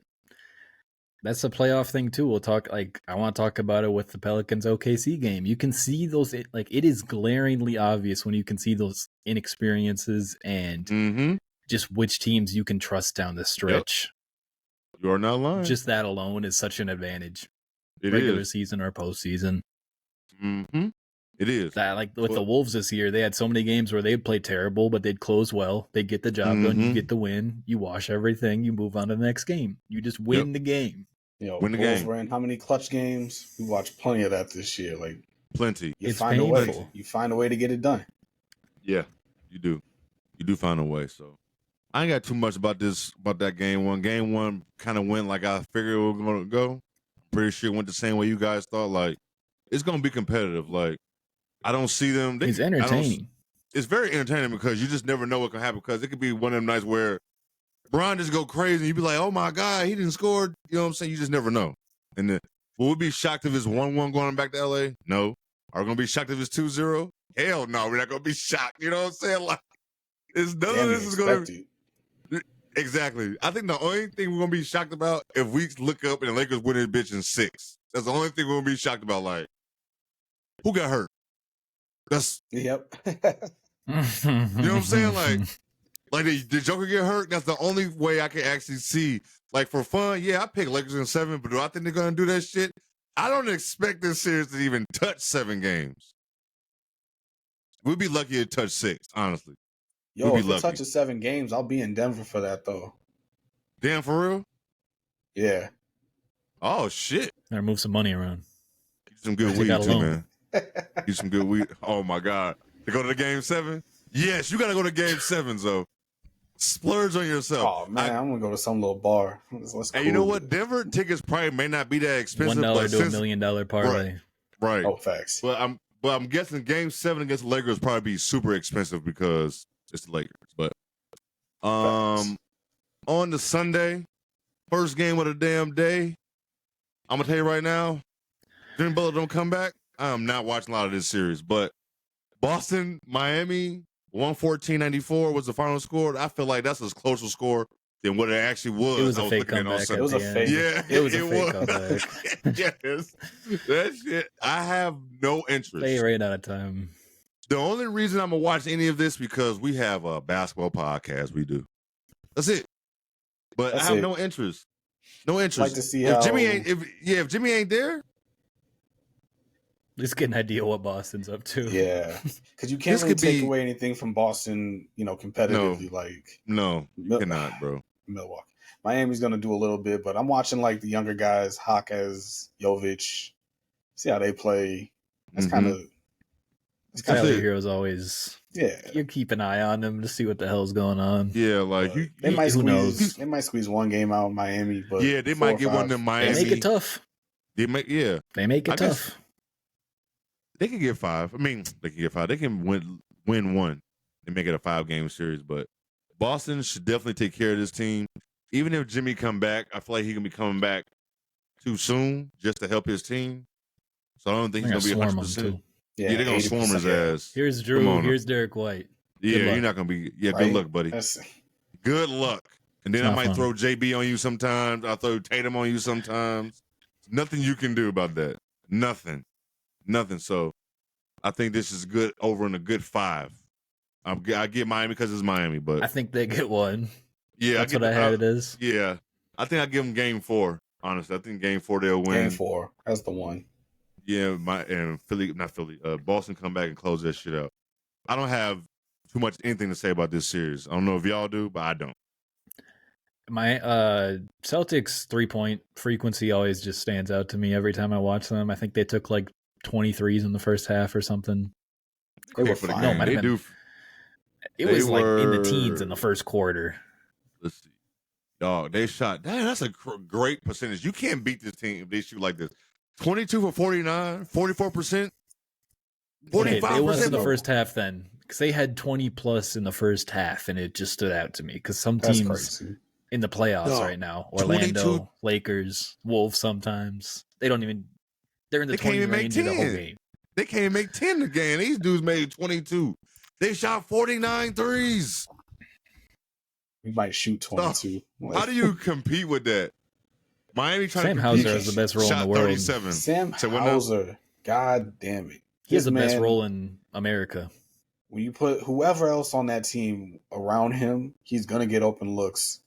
that's a playoff thing too. I want to talk about it with the Pelicans OKC game. You can see those, like, it is glaringly obvious when you can see those inexperiences and just which teams you can trust down the stretch. Yep. You're not lying. Just that alone is such an advantage. Regular season or postseason. It is. That, like, with the Wolves this year, they had so many games where they'd play terrible, but they'd close well. They'd get the job done. You get the win. You wash everything. You move on to the next game. You just win the game. Win the Wolves game. Were in how many clutch games? We watched plenty of that this year. Like, plenty. It's find painful. A way. You find a way to get it done. Yeah, you do. You do find a way. So I ain't got too much about that game one. Game one kind of went like I figured it was going to go. pretty sure went the same way you guys thought. Like, it's gonna be competitive. Like, I don't see them. It's entertaining. It's very entertaining because you just never know what can happen. Because it could be one of them nights where Bron just go crazy and you be like, "Oh my God, he didn't score." You know what I'm saying? You just never know. And then will we be shocked if it's 1-1 going back to LA? No. Are we gonna be shocked if it's 2-0? Hell no, we're not gonna be shocked. You know what I'm saying? Like, it's none of this is gonna be. Exactly. I think the only thing we're gonna be shocked about if we look up and the Lakers win this bitch in 6. That's the only thing we're gonna be shocked about. Like, who got hurt? That's yep. You know what I'm saying? Like did Joker get hurt? That's the only way I can actually see. Like, for fun, yeah, I pick Lakers in 7, but do I think they're gonna do that shit? I don't expect this series to even touch 7 games. We'd be lucky to touch 6, honestly. Yo, if it touches 7 games, I'll be in Denver for that, though. Damn, for real? Yeah. Oh, shit. Gotta move some money around. Get some good weed, too, man. Get some good weed. Oh, my God. To go to the Game 7? Yes, you got to go to Game 7, Zo. Splurge on yourself. Oh, man, I'm going to go to some little bar. And you know what? Denver tickets probably may not be that expensive. $1 to $1 million parlay. Right. Oh, facts. But I'm guessing Game 7 against the Lakers probably be super expensive because it's the Lakers. But on the Sunday, first game of the damn day, I'm gonna tell you right now, Jimmy Butler don't come back. I am not watching a lot of this series. But Boston, Miami, 114-94 was the final score. I feel like that's a closer score than what it actually was. It was a fake comeback. It was a fake. Yeah, it was a fake comeback. Yes, that shit. I have no interest. They ran out of time. The only reason I'm gonna watch any of this because we have a basketball podcast. We do. That's it. But I have no interest. No interest. Like to see if how Jimmy ain't. If Jimmy ain't there, just get an idea what Boston's up to. Yeah, because you can't really take away anything from Boston. You know, competitively. No, you cannot, bro. Milwaukee, Miami's gonna do a little bit, but I'm watching like the younger guys, Hawkes, Jovic. See how they play. That's kind of. Tyler Hero's always. Yeah, you keep an eye on them to see what the hell's going on. Yeah, like they might squeeze. They might squeeze one game out in Miami, but yeah, they might get one in Miami. They make it tough. They make it tough. They can get 5. I mean, they can get 5. They can win one and make it a 5-game series. But Boston should definitely take care of this team. Even if Jimmy come back, I feel like he can be coming back too soon just to help his team. So I don't think he's gonna be 100%. Yeah, they're gonna swarm his ass. Here's Drew. Here's Derek White. Yeah, you're not gonna be. Yeah, right? Good luck, buddy. Good luck. And then I might throw JB on you sometimes. I'll throw Tatum on you sometimes. Nothing you can do about that. Nothing. So I think this is good over in a good 5. I get Miami because it's Miami, but I think they get 1. Yeah, that's what I had it as. Yeah, I think I give them Game 4. Honestly, I think Game 4 they'll win. Game 4, that's the one. Yeah, Boston come back and close that shit out. I don't have too much anything to say about this series. I don't know if y'all do, but I don't. My Celtics 3-point frequency always just stands out to me every time I watch them. I think they took like 23s in the first half or something. They were fine. No, it was like in the teens in the first quarter. Let's see. Dog, they shot. That's a great percentage. You can't beat this team if they shoot like this. 22 for 49, 44%, 45%. It was in the first half then, because they had 20 plus in the first half, and it just stood out to me. Because some teams in the playoffs right now, Orlando, 22. Lakers, Wolves, sometimes they don't even. They're in the 20 range of the whole game. They can't even make 10 a game. These dudes made 22. They shot 49 threes. We might shoot 22. How do you compete with that? Miami trying Sam to Hauser has the best role in the world. 37. Sam Hauser, god damn it. He has the best role in America. When you put whoever else on that team around him, he's going to get open looks.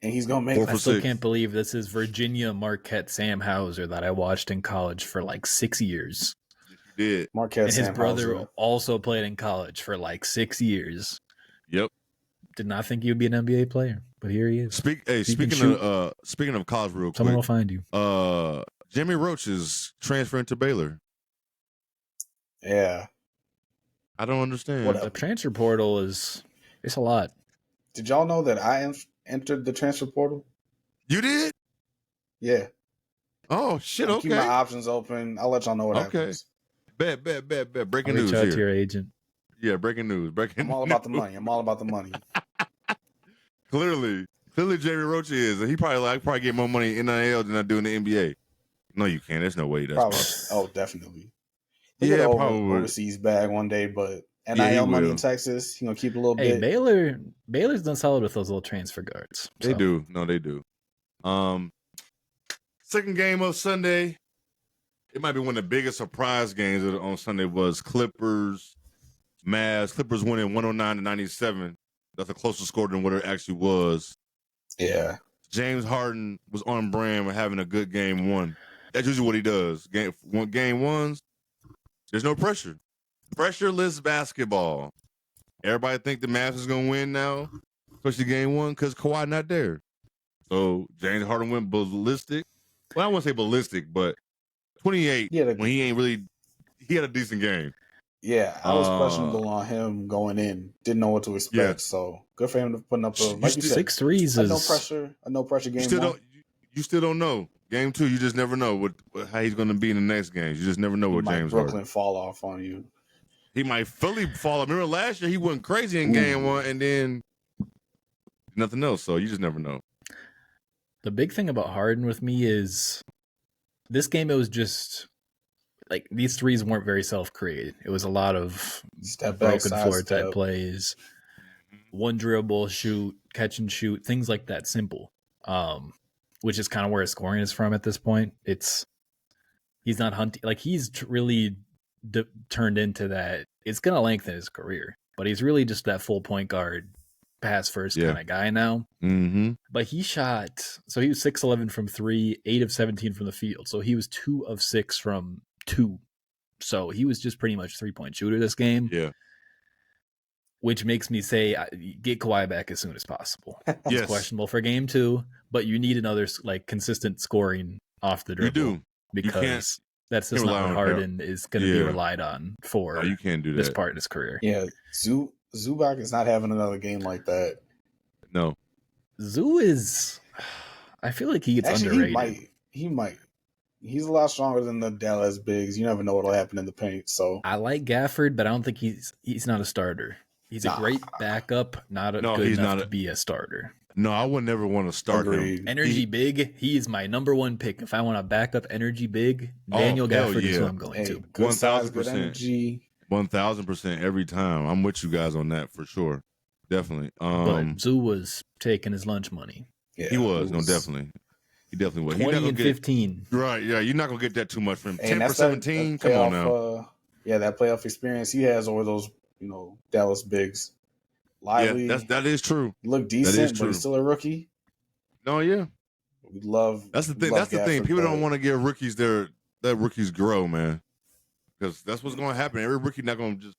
And he's going to make... I still can't believe this is Virginia Marquette Sam Hauser that I watched in college for like 6 years. You did. Marquette and his Sam brother Hauser. Also played in college for like 6 years. Yep. Did not think you'd be an NBA player, but here he is. Speaking of college, real quick, someone will find you. Jimmy Roach is transferring to Baylor. Yeah, I don't understand. The transfer portal it's a lot. Did y'all know that I entered the transfer portal? You did? Yeah. Oh shit! Okay. Keep my options open. I'll let y'all know what happens. Bet. Breaking news reach out here. to your agent. Yeah, breaking news. I'm all about the money. I'm all about the money. Clearly, Jamie Roach is, and he probably get more money in NIL than I do in the NBA. No, you can't. There's no way that's possible. Oh, definitely. He'll get overseas bag one day, but NIL money in Texas, you know, keep a little bit. Baylor's done solid with those little transfer guards. So. They do. No, they do. Second game of Sunday, it might be one of the biggest surprise games on Sunday was Clippers, Mavs. Clippers winning 109-97. That's a closer score than what it actually was. Yeah. James Harden was on brand with having a good game one. That's usually what he does. Game ones, there's no pressure. Pressureless basketball. Everybody think the Mavs is going to win now, especially game one, because Kawhi not there. So James Harden went ballistic. Well, I wouldn't say ballistic, but 28 when he had a decent game. Yeah, I was questionable on him going in. Didn't know what to expect. Yeah. So good for him to put up like you said, 6 threes. A no pressure game. You still don't know. Game 2, you just never know how he's going to be in the next game. You just never know what James Harden. Brooklyn fall off on you. He might fully fall off. Remember last year he went crazy in game 1 and then nothing else. So you just never know. The big thing about Harden with me is this game, it was just like these threes weren't very self-created. It was a lot of broken floor type plays, one dribble, shoot, catch and shoot, things like that, simple. Which is kind of where his scoring is from at this point. He's not hunting, like he's really turned into that. It's going to lengthen his career, but he's really just that full point guard, pass first kind of guy now. Mm-hmm. But he shot, so he was 6-11 from 3, 8 of 17 from the field. So he was 2 of 6 from 2. So he was just pretty much 3-point shooter this game. Yeah. Which makes me say, get Kawhi back as soon as possible. It's questionable for game 2, but you need another like consistent scoring off the dribble. You do. Because that's just not what Harden is going to be relied on for you can't do this part of his career. Yeah, Zubac is not having another game like that. No. Zoo is, I feel like he gets underrated. He might. He's a lot stronger than the Dallas bigs. You never know what'll happen in the paint. So I like Gafford, but I don't think he's not a starter. He's a great backup, not good enough to be a starter. No, I would never want to start him. Energy big, he is my number 1 pick. If I want a backup energy big, Daniel Gafford is who I'm going to. 1,000%. 1,000% every time. I'm with you guys on that for sure. Definitely. But Zoo was taking his lunch money. Yeah, he was. No, definitely. He definitely was. 20 and 15. Right, yeah. You're not going to get that too much from him. 10 for 17? Come on now. That playoff experience he has over those, Dallas bigs. Lively. Yeah, that is true. Look decent, but he's still a rookie. No, yeah. We love. That's the thing. That's the thing. People don't want to give rookies let rookies grow, man. Because that's what's going to happen. Every rookie not going to just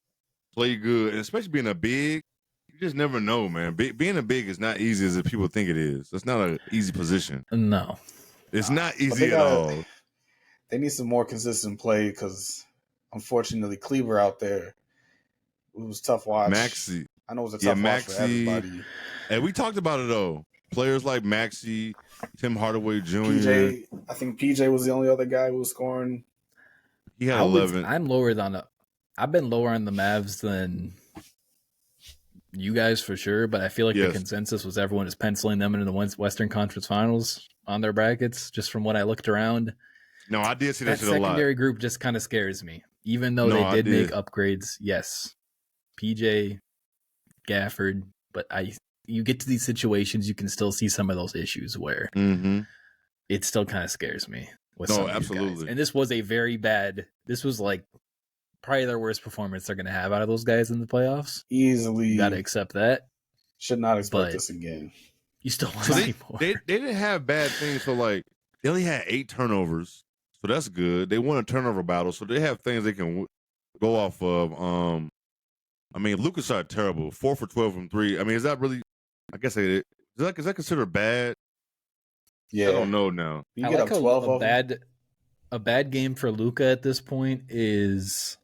play good, and especially being a big. You just never know, man. Being a big is not easy as people think it is. It's not an easy position. No, it's not easy at all. They need some more consistent play because, unfortunately, Cleaver out there, it was tough watch. Maxey. I know it was a tough watch for everybody. And we talked about it, though. Players like Maxey, Tim Hardaway Jr. I think PJ was the only other guy who was scoring. He had 11. I've been lower on the Mavs than you guys for sure, but I feel like the consensus was everyone is penciling them into the Western Conference Finals on their brackets, just from what I looked around. No, I did see that shit a lot. That secondary group just kind of scares me. Even though they did make upgrades, yes. PJ, Gafford, but you get to these situations, you can still see some of those issues where it still kind of scares me with some of these guys. And this was this was like probably their worst performance they're going to have out of those guys in the playoffs. Easily. You got to accept that. Should not expect this again. You still want to see more. They didn't have bad things. So, like, they only had 8 turnovers. So that's good. They won a turnover battle. So they have things they can go off of. I mean, Lucas shot terrible. 4 for 12 from 3. I mean, is that really, I guess, is that considered bad? Yeah. I don't know now. You get like 12 a bad game for Luka at this point is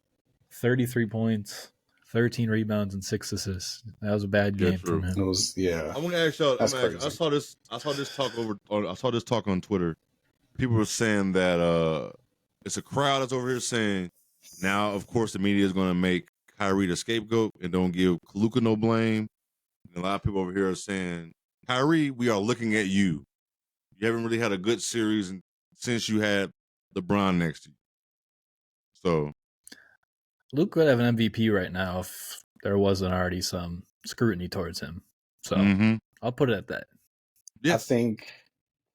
33 points, 13 rebounds, and 6 assists. That was a bad game from him. It was, I'm gonna ask y'all. I saw this talk on Twitter. people were saying that it's a crowd that's over here saying now, of course, the media is going to make Kyrie the scapegoat and don't give Luka no blame. And a lot of people over here are saying, Kyrie, we are looking at you. You haven't really had a good series since you had LeBron next to you. So Luka would have an MVP right now if there wasn't already some scrutiny towards him. So I'll put it at that. Yes. I think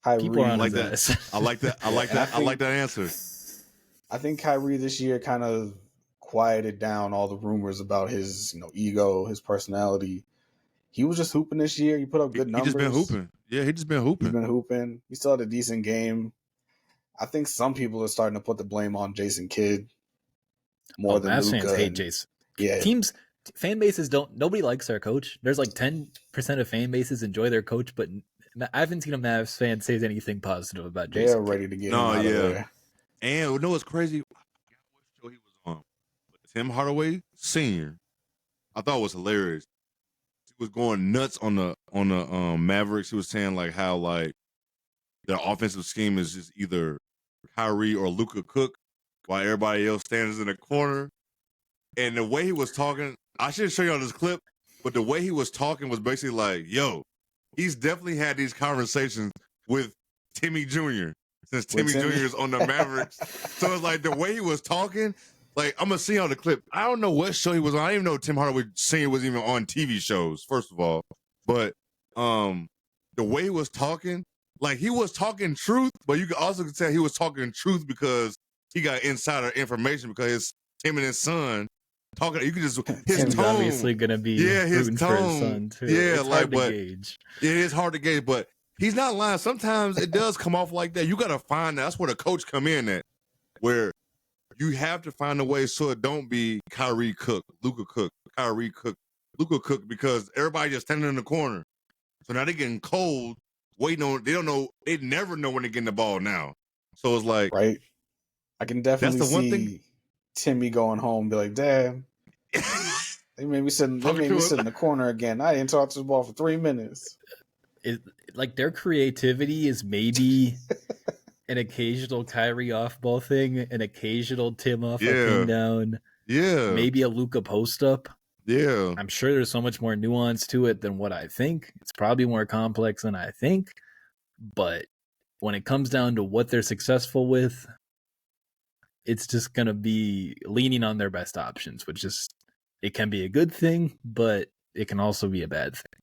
Kyrie people are on like his that. ass. I like that. I like that. I like that answer. I think Kyrie this year kind of quieted down all the rumors about his, ego, his personality. He was just hooping this year. He put up good numbers. He just been hooping. Yeah, he just been hooping. He's been hooping. He still had a decent game. I think some people are starting to put the blame on Jason Kidd more than Luka. Fans hate Jason. Yeah, fan bases don't. Nobody likes their coach. There's like 10% of fan bases enjoy their coach, but I haven't seen a Mavs fan say anything positive about Jason. They're ready to get him out of there. And you know what's crazy? I forgot what show he was on. But Tim Hardaway Sr. I thought it was hilarious. He was going nuts on the Mavericks. He was saying like how like their offensive scheme is just either Kyrie or Luka Cook, while everybody else stands in the corner. And the way he was talking, I should show you on this clip, but the way he was talking was basically like, yo, he's definitely had these conversations with Timmy Jr. since Timmy Jr. is on the Mavericks. So it's like the way he was talking, like I'm going to see on the clip. I don't know what show he was on. I didn't even know Tim Hardaway Sr. was even on TV shows, first of all. But the way he was talking, like he was talking truth, but you could also tell he was talking truth because he got insider information because him and his son talking. You could just his Tim's tone. Obviously going to be his tone. For his son too. Yeah, it's hard to gauge. It is hard to gauge, but he's not lying. Sometimes it does come off like that. You got to find that. That's where the coach come in at, where you have to find a way so it don't be Kyrie Cook, Luka Cook, Kyrie Cook, Luka Cook, because everybody just standing in the corner. So now they're getting cold, waiting on. They don't know. They never know when they're getting the ball now. So it's like, right. I can definitely see Timmy going home and be like, Dad, they made me sit in the corner again. I didn't touch the ball for 3 minutes. Like their creativity is maybe an occasional Kyrie off ball thing, an occasional Tim off a pin down. Yeah. Maybe a Luka post up. Yeah. I'm sure there's so much more nuance to it than what I think. It's probably more complex than I think. But when it comes down to what they're successful with, it's just going to be leaning on their best options, which is, it can be a good thing, but it can also be a bad thing.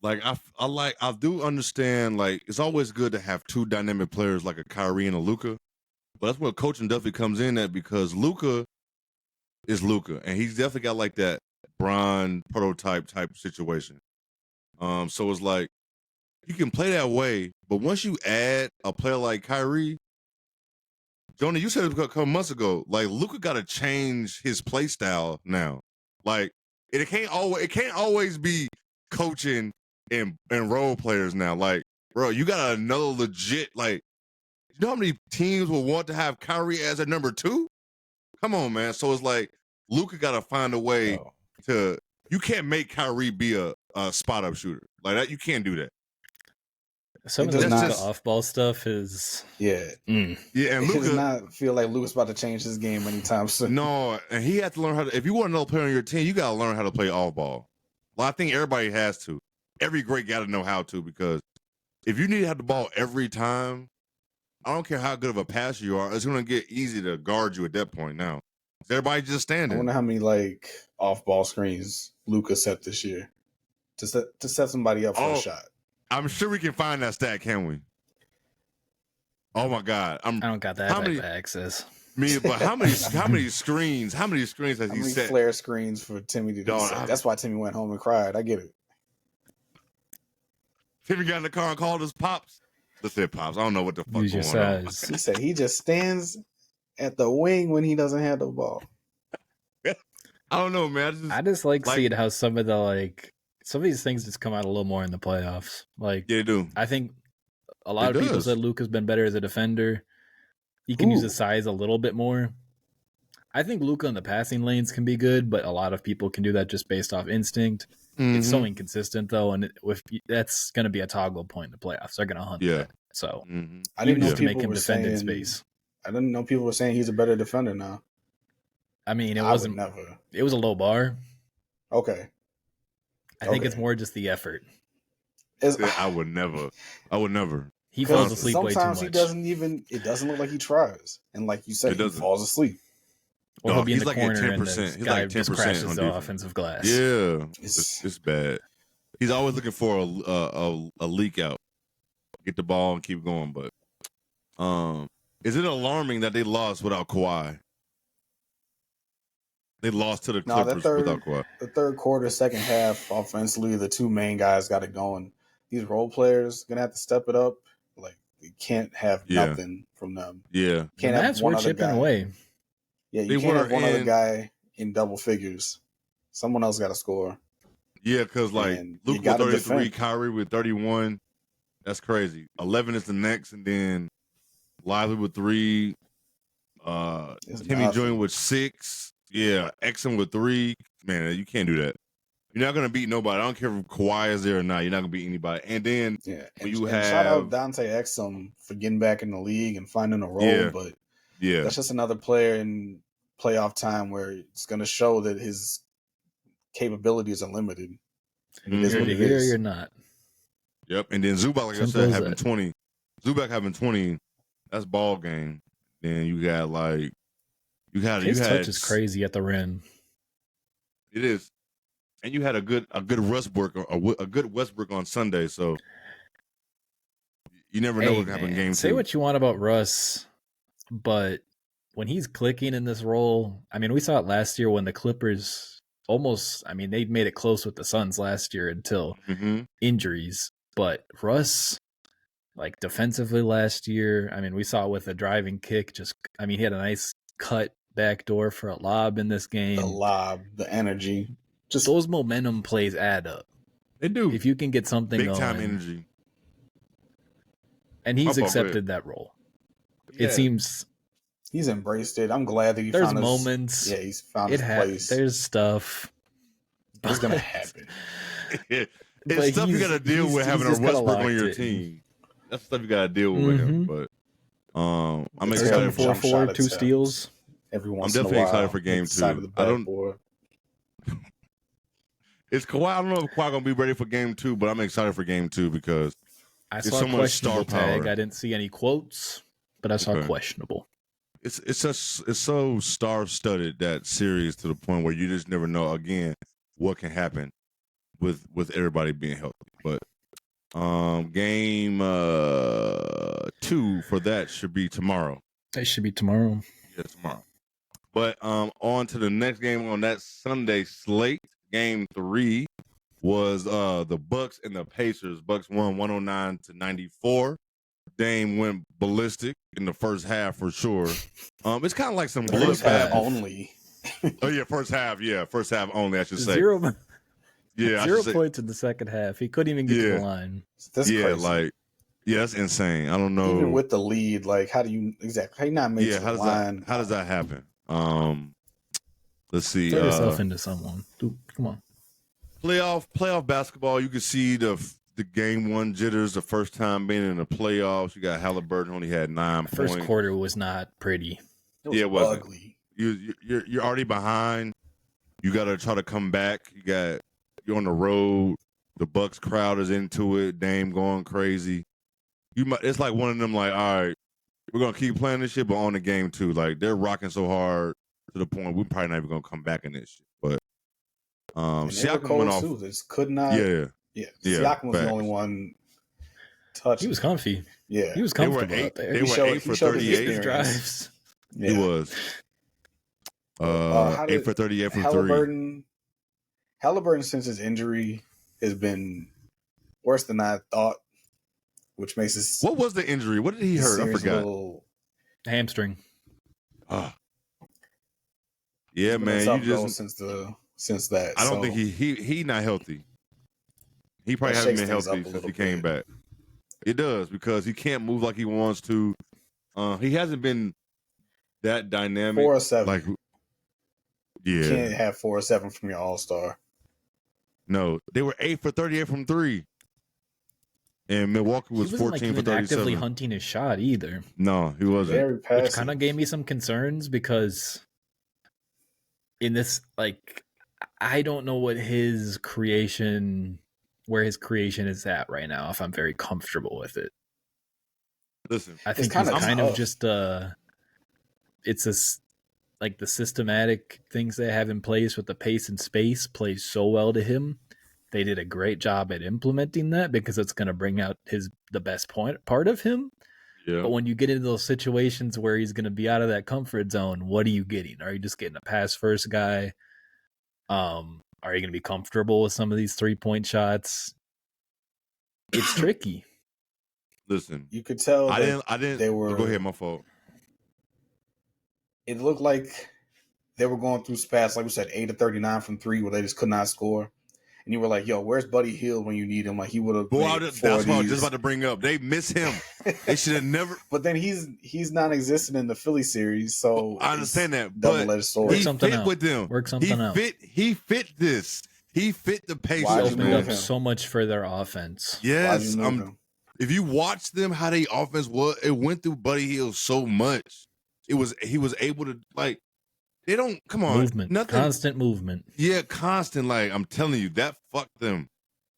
Like I do understand, like it's always good to have two dynamic players like a Kyrie and a Luka, but that's where coaching definitely comes in at, because Luka is Luka, and he's definitely got like that Bron prototype type situation. So it's like you can play that way, but once you add a player like Kyrie, Jonah, you said it a couple months ago, like Luka got to change his play style now. Like it can't always be coaching and role players now. Like, bro, you got another legit, like, you know how many teams will want to have Kyrie as a number 2? Come on, man. So it's like Luka got to find a way to. You can't make Kyrie be a spot up shooter like that. You can't do that. Some of the off-ball stuff is yeah. And Luka does not feel like Luka's about to change his game anytime soon. No, and he had to learn how to. If you want another player on your team, you got to learn how to play off-ball. Well, I think everybody has to. Every great got to know how to, because if you need to have the ball every time, I don't care how good of a passer you are, it's going to get easy to guard you at that point now. Everybody just standing. I wonder how many like off-ball screens Luka set this year to set somebody up for a shot. I'm sure we can find that stat, can we? Oh my God! I don't got that type of access. But how many screens? How many screens has he set? Flare screens for Timmy to do? That's why Timmy went home and cried. I get it. Timmy got in the car and called his pops. Let's say pops. I don't know what the fuck Use going your on. size. He said he just stands at the wing when he doesn't have the ball. I don't know, man. I just like seeing how some of these things just come out a little more in the playoffs. Like, yeah, they do. I think a lot of people said Luka's been better as a defender. He can use his size a little bit more. I think Luka in the passing lanes can be good, but a lot of people can do that just based off instinct. Mm-hmm. It's so inconsistent, though, and that's going to be a toggle point in the playoffs. They're going to hunt that. So I didn't know to make people him were defend in saying. space. I didn't know people were saying he's a better defender now. I mean, it I wasn't. would never. It was a low bar. Okay. I think it's more just the effort. I would never. He falls asleep way too much. Sometimes he doesn't even. It doesn't look like he tries, and like you said, he falls asleep. Or he'll be in the like corner 10%. and the He's guy like 10% just crashes on the defense. offensive glass. Yeah, it's bad. He's always looking for a leak out, get the ball and keep going. But is it alarming that they lost without Kawhi? They lost to the Clippers without Kawhi. The third quarter, second half, offensively, the two main guys got it going. These role players gonna have to step it up. Like you can't have nothing from them. Yeah, can't have one other guy. Away. Yeah, you can't have one other guy in double figures. Someone else got to score. Yeah, because like Luke with 33, Kyrie with 31. That's crazy. 11 is the next, and then Lively with 3. Timmy Jr. with 6. Yeah, Exum with 3. Man, you can't do that. You're not gonna beat nobody. I don't care if Kawhi is there or not. You're not gonna beat anybody. And then shout out Dante Exum for getting back in the league and finding a role. But that's just another player in playoff time where it's gonna show that his capabilities are limited. You're not. Yep. And then Zubac, like I said, having 20. Zubac having 20. That's ball game. Then you got like his touch is crazy at the rim. It is. And you had a good Westbrook on Sunday, so you never know what can happen in game 2. Say what you want about Russ, but when he's clicking in this role, I mean, we saw it last year when the Clippers they made it close with the Suns last year until injuries. But Russ, like defensively last year, I mean, we saw it with a driving kick. He had a nice cut backdoor for a lob in this game. The lob, the energy. Just those momentum plays add up. They do. If you can get something big going. Time energy. And he's accepted that role. Yeah. It seems he's embraced it. I'm glad that he there's found moments. He's found his place. There's stuff. It's gonna happen. It's stuff you gotta deal with having a Westbrook on your team. That's stuff you gotta deal with him. But I'm excited for 4-4, 2 steals. I'm definitely excited for game 2. It's Kawhi. I don't know if Kawhi gonna be ready for game 2, but I'm excited for game 2 because I saw so much star power. I didn't see any quotes, but I saw questionable. It's so star studded, that series, to the point where you just never know again what can happen with everybody being healthy. But game 2 for that should be tomorrow. It should be tomorrow. Yeah, tomorrow. But on to the next game on that Sunday slate. Game 3 was the Bucks and the Pacers. Bucks won 109-94. Dame went ballistic in the first half for sure. It's kind of like some bloodbath only. Oh yeah, first half. Yeah, first half only. I should say 0 points in the second half. He couldn't even get to the line. That's crazy. That's insane. I don't know. Even with the lead, how do you not make the line? How does that happen? Let's see. Turn yourself into someone. Dude, come on. Playoff basketball. You can see the game 1 jitters. The first time being in the playoffs. You got Halliburton only had 9 points. First quarter was not pretty. It was ugly. You're already behind. You got to try to come back. You're on the road. The Bucks crowd is into it. Dame going crazy. It's like one of them. Like, all right, we're gonna keep playing this shit, but on the game 2, like they're rocking so hard to the point we're probably not even gonna come back in this shit. But Siakam went off. Too. This could not. Yeah. Siakam was the only one touched. He was comfy. Yeah, he was comfortable out there. They were 8 for 38 drives. Yeah. He was 8 for 38 from 3. Halliburton, since his injury, has been worse than I thought, which makes it. What was the injury? What did he hurt? I forgot. Hamstring. Yeah, man. You just since that. I don't think he not healthy. He probably hasn't been healthy since he came back. It does, because he can't move like he wants to. He hasn't been that dynamic. 4 or 7. Like, you can't have 4 or 7 from your All-Star. No, they were 8 for 38 from 3. And Milwaukee was 14 for 37. Actively hunting his shot either. No, he wasn't. Very passive. Which kind of gave me some concerns because in this, like, I don't know what his creation, where his creation is at right now, if I'm very comfortable with it. Listen, I think he's kind of just it's like the systematic things they have in place with the pace and space plays so well to him. They did a great job at implementing that because it's going to bring out the best part of him. Yeah. But when you get into those situations where he's going to be out of that comfort zone, what are you getting? Are you just getting a pass first guy? Are you going to be comfortable with some of these 3-point shots? It's tricky. Listen, you could tell I didn't. They were. Go ahead, my fault. It looked like they were going through spats, like we said, 8 of 39 from 3, where they just could not score. And you were like, "Yo, where's Buddy Hield when you need him? Like he would have." That's what I was just about to bring up. They miss him. They should have never. But then he's non-existent in the Philly series, so I understand that. But he fit with them. Work something out. He fit this. He fit the pace. Opened up so much for their offense. Yes, if you watch them, how they offense was, it went through Buddy Hield so much. He was able to like. They don't come on. Movement. Nothing. Constant movement. Yeah, constant. Like I'm telling you, that fucked them.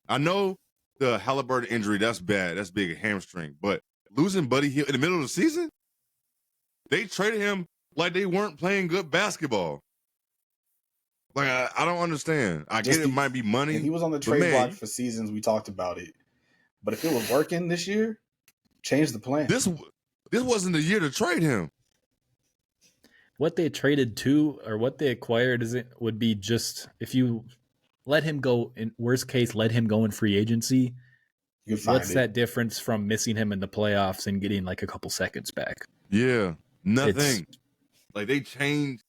I know the Halliburton injury, that's bad. That's big, a hamstring. But losing Buddy Hield in the middle of the season, they traded him like they weren't playing good basketball. Like I don't understand. I get it might be money. He was on the trade block for seasons. We talked about it. But if it was working this year, change the plan. This wasn't the year to trade him. What they traded to or what they acquired would be just if you let him go, in worst case, let him go in free agency. What's that difference from missing him in the playoffs and getting like a couple seconds back? Yeah, nothing. Like they changed.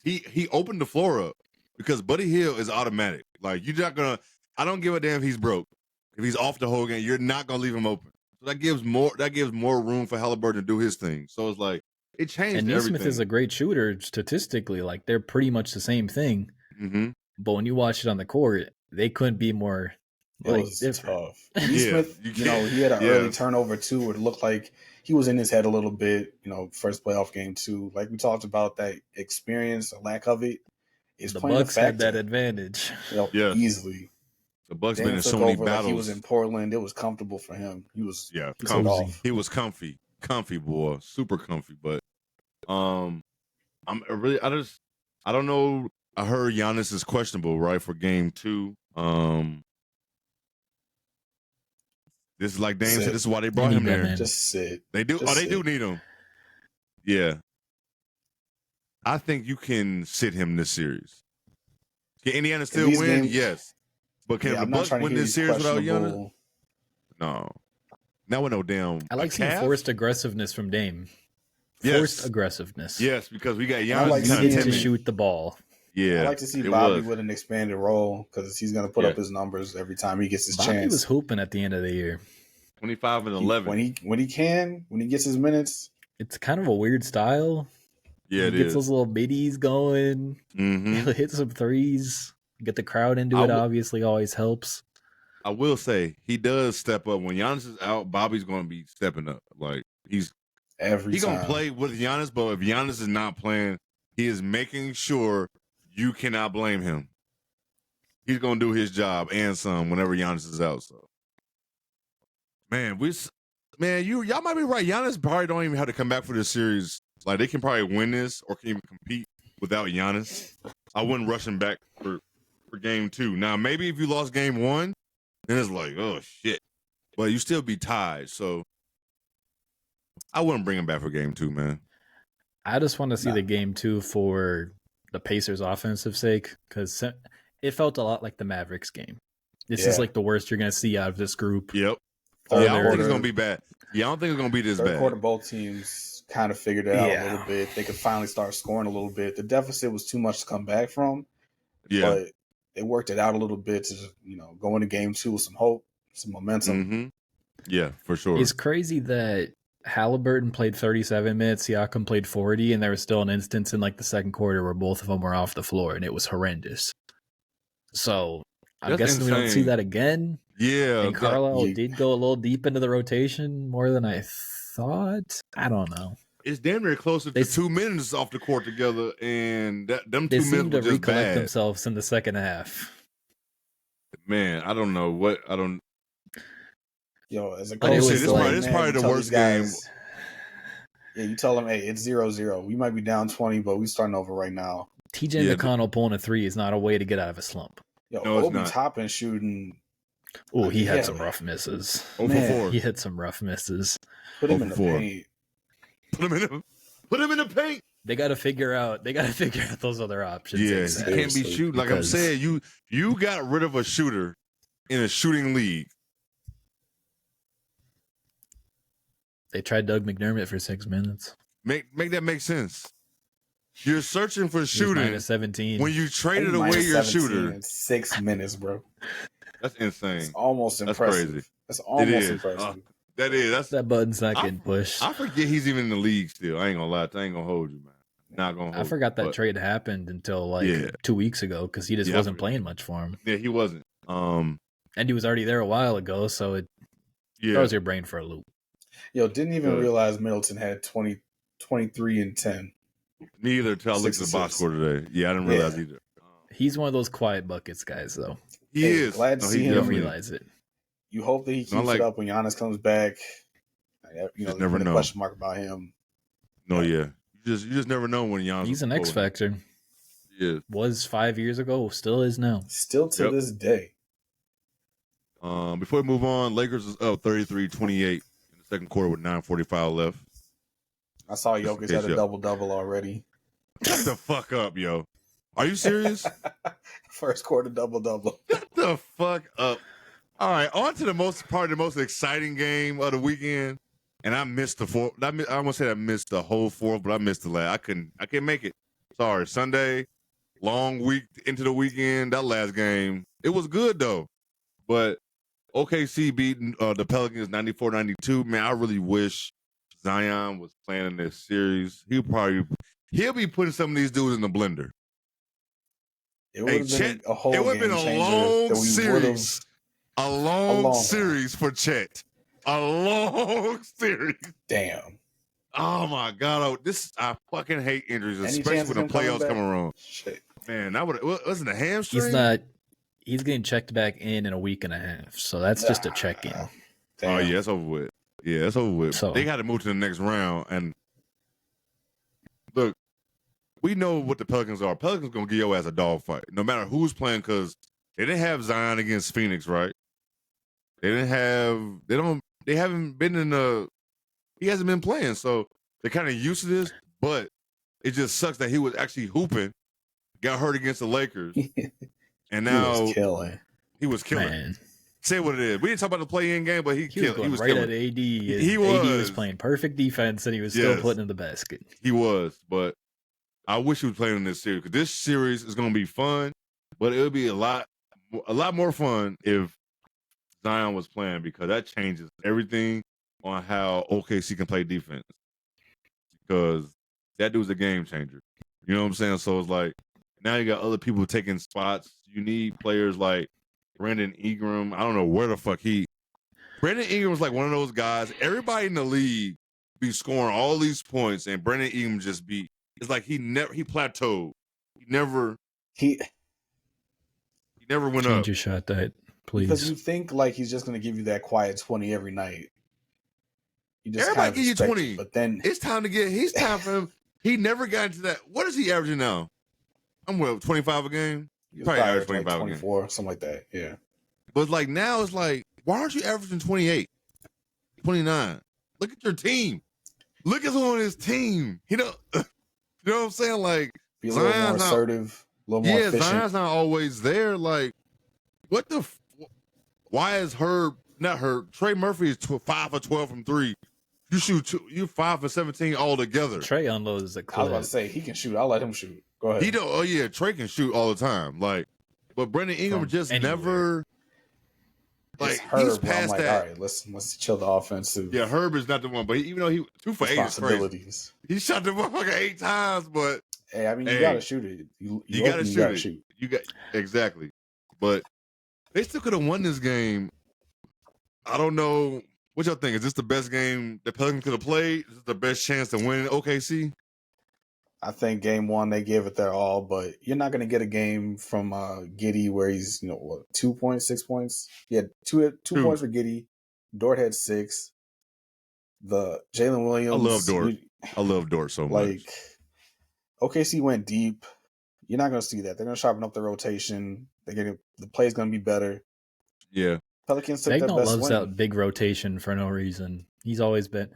He opened the floor up because Buddy Hield is automatic. Like you're not gonna. I don't give a damn if he's broke. If he's off the whole game, you're not gonna leave him open. So that gives more room for Halliburton to do his thing. So it's like it changed. And Nesmith is a great shooter statistically. Like they're pretty much the same thing. Mm-hmm. But when you watch it on the court, they couldn't be more. It was tough. Nesmith, he had an early turnover too, where it looked like he was in his head a little bit. First playoff game too. Like we talked about, that experience, a lack of it, is the playing Bucks had that advantage. Easily. The Bucks been in so many battles. Like he was in Portland. It was comfortable for him. He was comfy. He was comfy boy, super comfy. But I don't know. I heard Giannis is questionable, right, for game 2. This is like Dame said. This is why they brought him there. Just sit. They do. They do need him. Yeah. I think you can sit him this series. Can Indiana still win? Yes. But can the Bucks win this series without Giannis? No. Now with no damn. I like seeing forced aggressiveness from Dame. Forced aggressiveness. Yes, because we got Giannis kind of to shoot the ball. Yeah. I like to see Bobby with an expanded role because he's going to put up his numbers every time he gets his chance. Bobby was hooping at the end of the year. 25 and 11. When he gets his minutes. It's kind of a weird style. Yeah, he gets those little biddies going. Mm-hmm. He'll hit some threes. Get the crowd into it, obviously always helps. I will say, he does step up. When Giannis is out, Bobby's going to be stepping up. Like, he's going to play with Giannis, but if Giannis is not playing, he is making sure you cannot blame him. He's going to do his job and some whenever Giannis is out. So, y'all might be right. Giannis probably don't even have to come back for this series. Like, they can probably win this or can even compete without Giannis. I wouldn't rush him back for game 2. Now, maybe if you lost game 1, then it's like, oh, shit. But you still be tied. So, I wouldn't bring him back for game 2, man. I just want to see the game 2 for the Pacers' offensive sake because it felt a lot like the Mavericks game. This is like the worst you're going to see out of this group. Yep. I don't think it's going to be bad. Yeah, I don't think it's going to be this bad. Third quarter, both teams kind of figured it out a little bit. They could finally start scoring a little bit. The deficit was too much to come back from. Yeah. But they worked it out a little bit to, go into game 2 with some hope, some momentum. Mm-hmm. Yeah, for sure. It's crazy that Halliburton played 37 minutes, Siakam played 40, and there was still an instance in like the second quarter where both of them were off the floor, and it was horrendous. So I'm guessing we don't see that again. Yeah. And Carlisle did go a little deep into the rotation more than I thought. I don't know. It's damn near closer to 2 minutes off the court together, and them 2 minutes they seem to were just recollect bad. themselves in the second half. Man, I don't know what I don't. Yo, as a coach, this is probably the worst game. Yeah, you tell them, hey, it's 0-0. We might be down 20, but we starting over right now. TJ McConnell pulling a 3 is not a way to get out of a slump. Yo, no, Obi Toppin shooting. Oh, he had some rough misses. He hit some rough misses. Put him in the paint. Put him in the paint. They got to figure out those other options. Yes, he can't be shooting. Like I'm saying, you got rid of a shooter in a shooting league. They tried Doug McDermott for 6 minutes. Make that make sense. You're searching for shooting. -17 when you traded away your shooter. In 6 minutes, bro. That's insane. It's almost impressive. That's crazy. That's almost impressive. That button's not getting pushed. I forget he's even in the league still. I ain't gonna lie. I ain't gonna hold you, man. Not gonna. I forgot that trade happened until 2 weeks ago because he just wasn't playing much for him. Yeah, he wasn't. And he was already there a while ago, so it throws your brain for a loop. Yo, didn't even realize Middleton had 23 and 10. Me either until I looked at the box score today. Yeah, I didn't realize either. He's one of those quiet buckets guys, though. He is. Glad to see him realize it. You hope that he keeps it up when Giannis comes back. You know, never know. Question mark about him. No, yeah. You just never know when Giannis. He's an X factor. Yeah. Was 5 years ago, still is now. Still to this day. Before we move on, Lakers is up 33-28 in the second quarter with 9:45 left. I saw Jokic had a double-double already. Shut the fuck up, yo. Are you serious? First quarter double-double. Shut the fuck up. All right, on to the most exciting game of the weekend. And I missed the fourth. I won't say I missed the whole fourth, but I missed the last. I can't make it. Sorry. Sunday, long week into the weekend. That last game, it was good though. But OKC beating the Pelicans 94-92. Man, I really wish Zion was playing in this series. He'll be putting some of these dudes in the blender. It would have been a whole long series. A long series for Chet. A long series. Damn. Oh my God! I fucking hate injuries, especially when the playoffs come around. Shit. Man, wasn't a hamstring. He's getting checked back in a week and a half, so that's just a check-in. Oh yeah, that's over with. Yeah, that's over with. So, they got to move to the next round. And look, we know what the Pelicans are. Pelicans gonna give your ass a dog fight, no matter who's playing, because they didn't have Zion against Phoenix, right? He hasn't been playing, so they're kind of used to this, but it just sucks that he was actually hooping, got hurt against the Lakers, and now he was killing. Man. Say what it is. We didn't talk about the play-in game, but he was right killing. At AD. He was playing perfect defense, and he was still putting in the basket. He was, but I wish he was playing in this series, because this series is going to be fun, but it would be a lot more fun if Zion was playing, because that changes everything on how OKC can play defense, because that dude's a game changer. You know what I'm saying? So it's like now you got other people taking spots. You need players like Brandon Ingram. I don't know where the fuck Brandon Ingram's like one of those guys. Everybody in the league be scoring all these points, and Brandon Ingram it's like he plateaued. He never went up. Change your shot diet. Please. Because you think like he's just going to give you that quiet 20 every night. Everybody give you 20, but then it's time for him. He never got into that. What is he averaging now? I'm 25 a game. Probably average 25 24, a game. Something like that. Yeah. But like now it's like, why aren't you averaging 28, 29? Look at your team. Look at who's on his team. You know what I'm saying? Like, be a little more assertive, a little more efficient. Zion's not always there. Like, what the? Why is Trey Murphy is 5 for 12 from 3. You 5 for 17 altogether. Trey unloads the clip. I was about to say he can shoot. I'll let him shoot. Go ahead. Oh yeah, Trey can shoot all the time. Like, but Brandon Ingram just never. Like Herb, he's past like, that. All right, let's chill the offense too. Yeah, Herb is not the one, but even though he 2 for 8 is crazy. He shot the motherfucker 8 times, but hey, I mean you gotta shoot it. You gotta shoot it. You got exactly, but they still could have won this game I don't know. What y'all think? Is this the best game the Pelicans could have played? Is this the best chance to win in OKC? I think game one they gave it their all, but you're not going to get a game from Giddey where he's 2 points, 6 points. He had two points for Giddey. Dort had 6. The Jalen Williams. I love Dort. I love Dort so much. Like OKC went deep. You're not going to see that. They're going to sharpen up the rotation. The play is going to be better. Yeah. Pelicans took their best loves win. that big rotation for no reason. He's always been.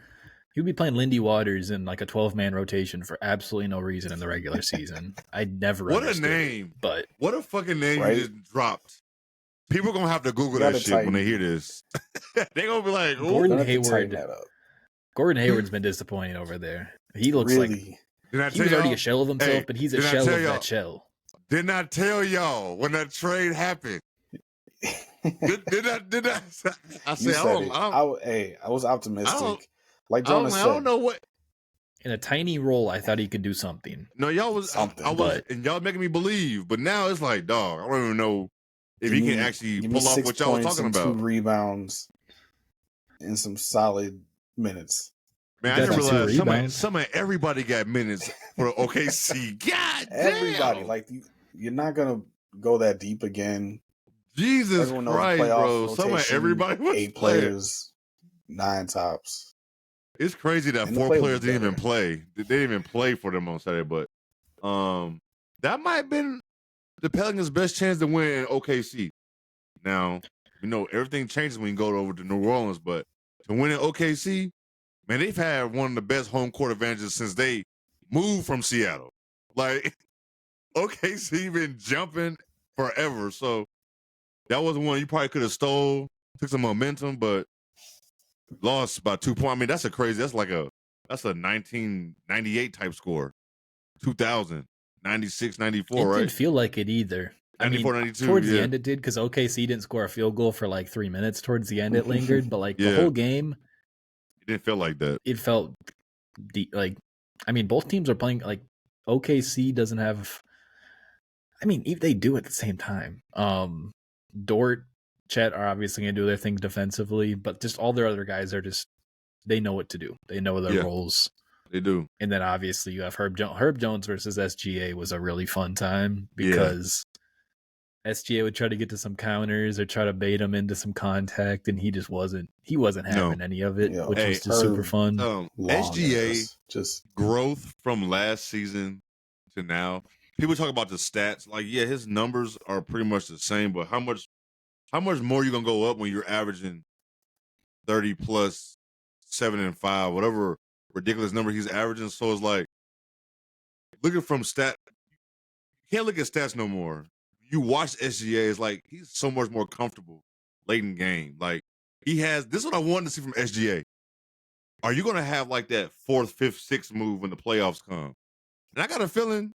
He'd be playing Lindy Waters in like a 12-man rotation for absolutely no reason in the regular season. I never understood What a name. But what a fucking name you just dropped. People going to have to Google that shit when they hear this. They're going to be like, Gordon Hayward. Gordon Hayward's been disappointing over there. He looks like he was already a shell of himself, but he's a shell of that shell. Didn't I tell y'all when that trade happened? did I? I said, I was optimistic. Like Jonas said, I don't know what. In a tiny role, I thought he could do something. No, y'all was something. And y'all making me believe. But now it's like, dog, I don't even know if he can actually pull off what y'all was talking about. 2 rebounds in some solid minutes. Man, I didn't realize some of everybody got minutes for OKC. God damn. Everybody. Like, you're not going to go that deep again. Jesus Christ, bro. Some of everybody was 8 players, 9 tops. It's crazy that 4 players didn't even play. They didn't even play for them on Saturday, but that might have been the Pelicans' best chance to win in OKC. Now, everything changes when you go over to New Orleans, but to win in OKC, man, they've had one of the best home court advantages since they moved from Seattle. Like, OKC been jumping forever, so that was one you probably could have stole, took some momentum, but lost by 2 points. I mean, that's a 1998 type score. 2000, 96, 94, right? It didn't feel like it either. 94, 92. Towards the end it did, because OKC didn't score a field goal for like 3 minutes. Towards the end it lingered, but the whole game, it didn't feel like that. It felt both teams are playing like OKC doesn't have. They do at the same time. Dort, Chet are obviously going to do their thing defensively, but just all their other guys are they know what to do. They know their roles. They do. And then obviously you have Herb Jones versus SGA was a really fun time because SGA would try to get to some counters or try to bait him into some contact, and he wasn't having any of it, which was just super fun. SGA just growth from last season to now. People talk about the stats. Like, his numbers are pretty much the same, but how much more you gonna go up when you're averaging 30 plus 7 and 5, whatever ridiculous number he's averaging? So it's like looking from stat, you can't look at stats no more. You watch SGA, it's like he's so much more comfortable late in game. Like this is what I wanted to see from SGA. Are you gonna have like that 4th, 5th, 6th move when the playoffs come? And I got a feeling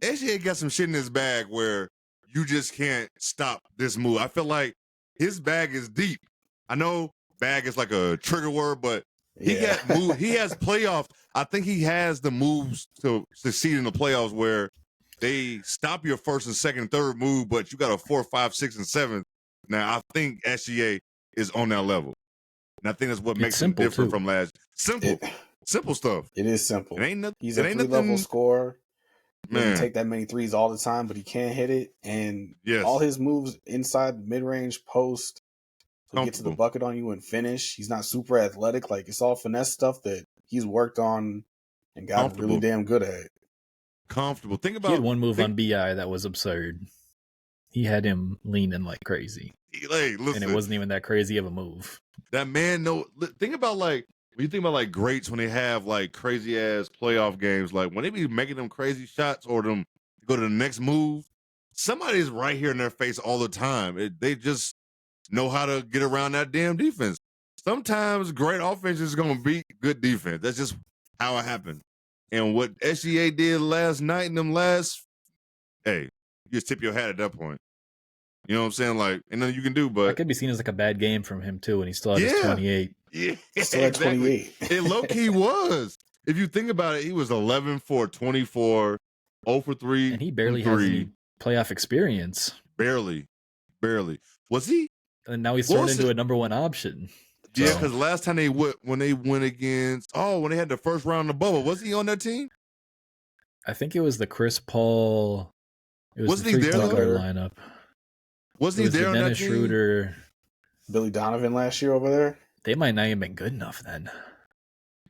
SGA got some shit in his bag where you just can't stop this move. I feel like his bag is deep. I know bag is like a trigger word, but he has playoffs. I think he has the moves to succeed in the playoffs where they stop your 1st and 2nd and 3rd move, but you got a 4, 5, 6, and 7. Now I think SGA is on that level, and I think that's what makes him different from last. Simple stuff. It is simple. It ain't nothing. He's a 3-level scorer. He doesn't take that many threes all the time, but he can hit it. And all his moves inside mid-range post to get to the bucket on you and finish. He's not super athletic. Like, it's all finesse stuff that he's worked on and got really damn good at. Comfortable. Think about he had one move on BI that was absurd. He had him leaning like crazy. Hey, listen, and it wasn't even that crazy of a move. That man, think about when you think about greats when they have crazy ass playoff games, when they be making them crazy shots or them go to the next move, somebody's right here in their face all the time. They just know how to get around that damn defense. Sometimes great offense is going to beat good defense. That's just how it happened. And what SGA did last night in them you just tip your hat at that point. You know what I'm saying? Ain't nothing you can do, but it could be seen as a bad game from him too, and he still had his 28. Yeah, still at 28. It low-key was. If you think about it, he was 11 for 24, 0 for 3. And he barely has any playoff experience. Barely. Was he? And now he's turned into a number one option. So. Yeah, because last time when they went against, when they had the first round of the bubble, was he on that team? I think it was the Chris Paul. It was Wasn't the lineup. Wasn't he there on that team? Schroeder, Billy Donovan last year over there. They might not even been good enough then.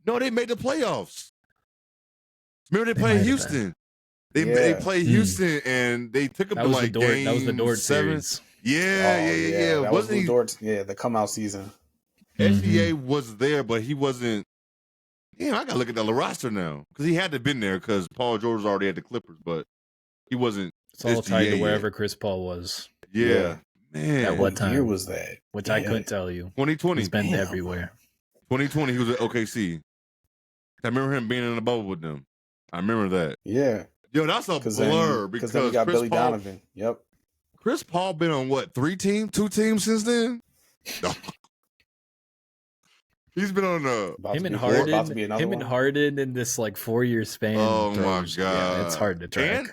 No, they made the playoffs. Remember they played Houston. They played Houston and they took them to like game that was the Dort 7. Series. Yeah. That wasn't was Dort. Yeah, the come out season. SGA was there, but he wasn't. Yeah, I gotta look at the roster now because he had to been there because Paul George was already at the Clippers, but he wasn't. It's all tied to wherever Chris Paul was. Yeah. Man. At what time? year was that? Which I couldn't tell you. 2020. He's been everywhere. 2020, he was at OKC. I remember him being in the bubble with them. I remember that. Yeah. Yo, that's a blur because then we got Chris Billy Paul, Donovan. Yep. Chris Paul been on what, 2 teams since then? He's been on him and Harden in this like 4-year span. Oh my god, yeah, it's hard to track.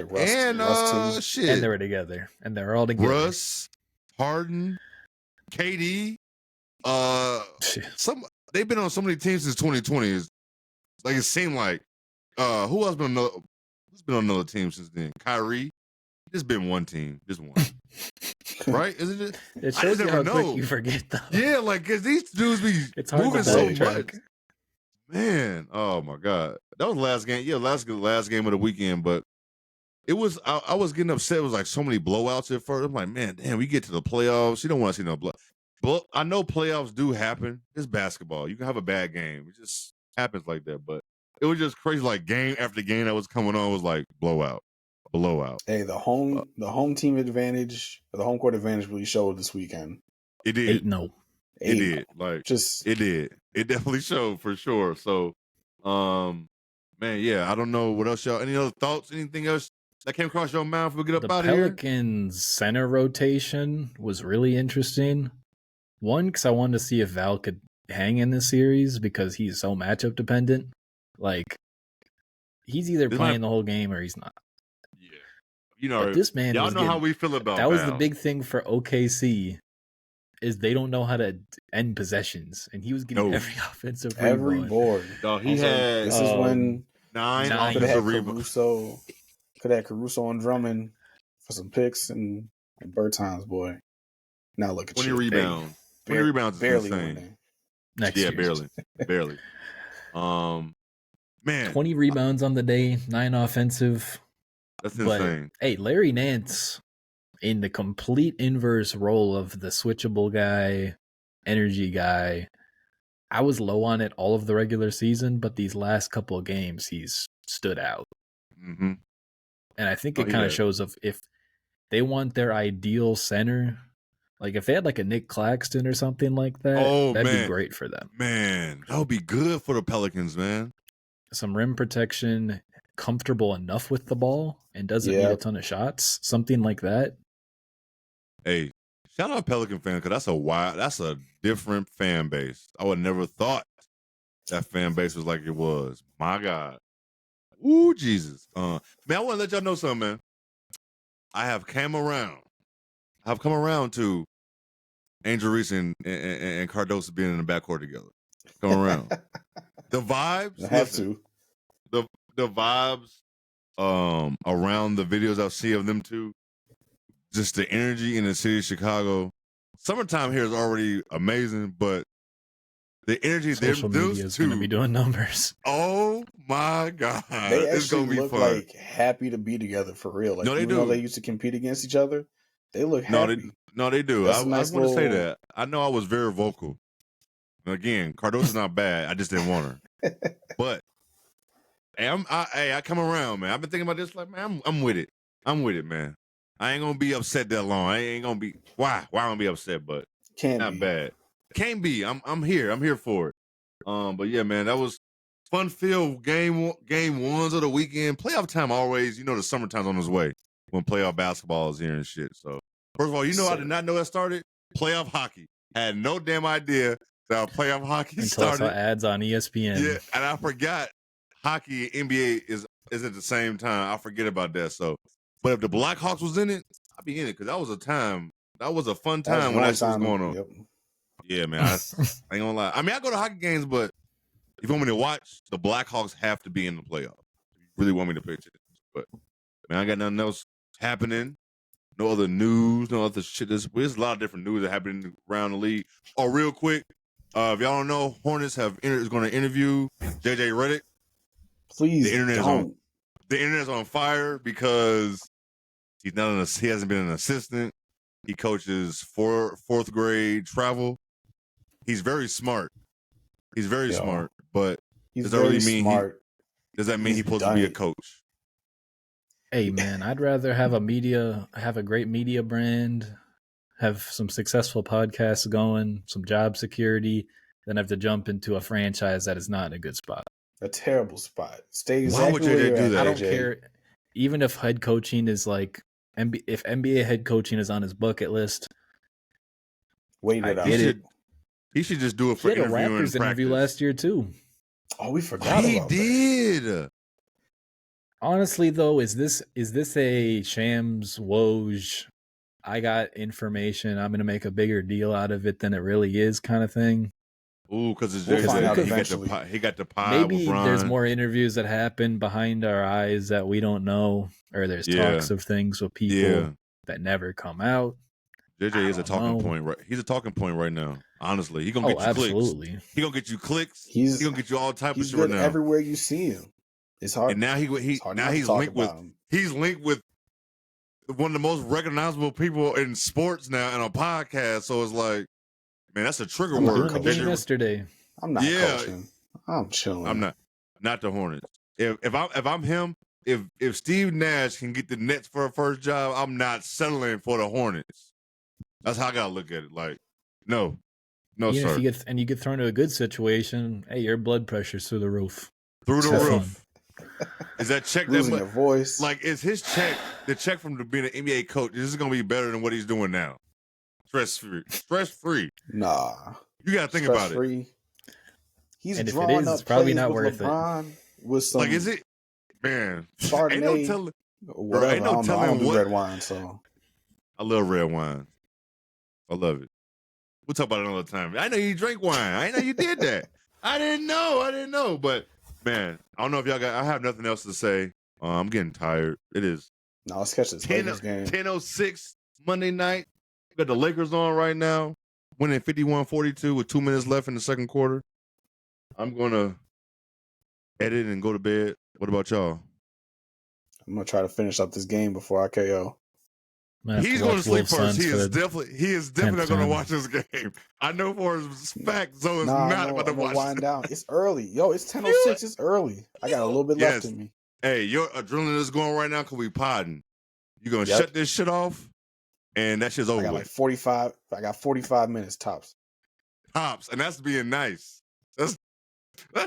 Russ too. And they were together, and they're all together. Russ, Harden, KD. They've been on so many teams since 2020. Like it seemed like who else been who's been on another team since then? Kyrie. Just been one team, just one. Right? Isn't it? It shows you how quick you forget though. Yeah, like because these dudes be moving so much. Man, oh my god, that was the last game. Yeah, last game of the weekend, but it was. I was getting upset. It was like so many blowouts at first. I'm like, man, damn, we get to the playoffs. You don't want to see no blow. But I know playoffs do happen. It's basketball. You can have a bad game. It just happens like that. But it was just crazy. Like game after game that was coming on was like blowout. Hey, the home team advantage, the home court advantage really showed this weekend. It did. 8-0. It did. Like it did. It definitely showed for sure. So, man, yeah, I don't know what else y'all. Any other thoughts? Anything else that came across your mind before we get up out of here? The Pelicans center rotation was really interesting. One, because I wanted to see if Val could hang in this series because he's so matchup dependent. Like he's either playing the whole game or he's not. You know, but this man, y'all know how we feel about that. Val. Was the big thing for OKC is they don't know how to end possessions, and he was getting every offensive every board. No, he had. This is when 9 offensive rebounds. Could have Caruso and Drummond for some picks and Bertans, boy. Now look at 20 rebounds. 20 rebounds is barely insane. Winning. Next year. barely. Man, 20 rebounds on the day, 9 offensive. That's insane. Hey, Larry Nance in the complete inverse role of the switchable guy, energy guy. I was low on it all of the regular season, but these last couple of games, he's stood out. Mm-hmm. And I think it kind of shows if they want their ideal center, like if they had like a Nick Claxton or something like that, that'd be great for them. Man, that would be good for the Pelicans, man. Some rim protection, comfortable enough with the ball and doesn't need a ton of shots, something like that. Hey, shout out Pelican fan because that's a different fan base. I would never thought that fan base was like it was. My God, ooh Jesus, man, I want to let y'all know something, man. I have come around to Angel Reese and Cardoso being in the backcourt together. Come around. The vibes. The vibes around the videos I've seen of them two, just the energy in the city of Chicago. Summertime here is already amazing, but the energy social media is going to be doing numbers. Oh my God. It's going to be fun. Like happy to be together for real. Like, no, they do. Though they used to compete against each other, they look happy. No, they do. I want to say that. I know I was very vocal. Again, Cardoso's not bad. I just didn't want her. But I come around, man. I've been thinking about this. Like, man, I'm with it. I'm with it, man. I ain't gonna be upset that long. I ain't gonna be. Why? Why I'm gonna be upset? But not bad. Can't be. I'm here. I'm here for it. But yeah, man, that was fun-filled game ones of the weekend. Playoff time always. You know, the summertime's on its way when playoff basketball is here and shit. So first of all, you know, I did not know that started. Playoff hockey. Had no damn idea that playoff hockey started. Until I saw ads on ESPN. Yeah, and I forgot hockey and NBA is at the same time. I forget about that. So, but if the Blackhawks was in it, I'd be in it because that was a time That was a fun time when that's what was going on. Yep. Yeah, man. I ain't gonna lie. I mean, I go to hockey games, but if you want me to watch, the Blackhawks have to be in the playoffs. If you really want me to pitch it. But, man, I got nothing else happening. No other news, no other shit. There's a lot of different news that happening around the league. Oh, real quick, if y'all don't know, Hornets is going to interview JJ Redick. Please the internet's on fire because he hasn't been an assistant. He coaches fourth grade travel. He's very smart. He's very smart, but does that mean he's supposed to be a coach? Hey man, I'd rather have a great media brand, have some successful podcasts going, some job security, than have to jump into a franchise that is not in a good spot. A terrible spot. Stay exactly Why would JJ do that? I don't care. Even if head coaching is like, if NBA head coaching is on his bucket list, wait it out. He should just do it for interviewing. He had a Raptors interview last year too. Oh, we forgot about that. He did. Honestly, though, is this a Shams Woj? I got information. I'm going to make a bigger deal out of it than it really is, kind of thing. Ooh, because we'll find out eventually. He got the pie. Maybe there's more interviews that happen behind our eyes that we don't know, or there's talks of things with people that never come out. JJ is a talking point, right? He's a talking point right now. Honestly, he's gonna get you clicks. He's gonna get you clicks. He's gonna get you all type of shit right now. Everywhere you see him. It's hard. And now he's linked with one of the most recognizable people in sports now in a podcast. So it's like, man, that's a trigger word. Yesterday, I'm not coaching. I'm chilling. I'm not the Hornets. If I'm him, if Steve Nash can get the Nets for a first job, I'm not settling for the Hornets. That's how I gotta look at it. Like, no, sir. If you get thrown into a good situation, hey, your blood pressure's through the roof. Through the roof. Is that check losing your voice? Like, is his check the check from being an NBA coach? This is gonna be better than what he's doing now. Stress free. Nah, you gotta think about it. He's and drawing if it is, it's probably not worth LeBron it. With some like, is it, man? Chardonnay, ain't no telling. Whatever. Ain't no telling what. Red wine, so I love red wine. I love it. We'll talk about it another time. I know you drink wine. I know you did that. I didn't know. But man, I don't know if y'all got. I have nothing else to say. I'm getting tired. It is. No, let's catch this Lakers game. 10:06 Monday night. We got the Lakers on right now, winning 51-42 with 2 minutes left in the second quarter. I'm gonna edit and go to bed. What about y'all? I'm gonna try to finish up this game before I KO. He's going to sleep first. He is definitely not going to watch this game. I know for a fact Zoe is not about to watch. Wind down. It's early. Yo, it's 10:06. It's early. I got a little bit left in me. Hey, your adrenaline is going right now because we podding. You're going to shut this shit off, and that shit's over. I got 45 minutes tops. And that's being nice. That's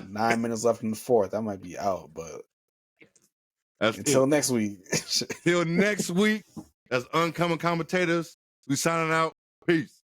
9 minutes left in the fourth. I might be out, but until next week. Till next week. As Uncommon Commentators, we signing out. Peace.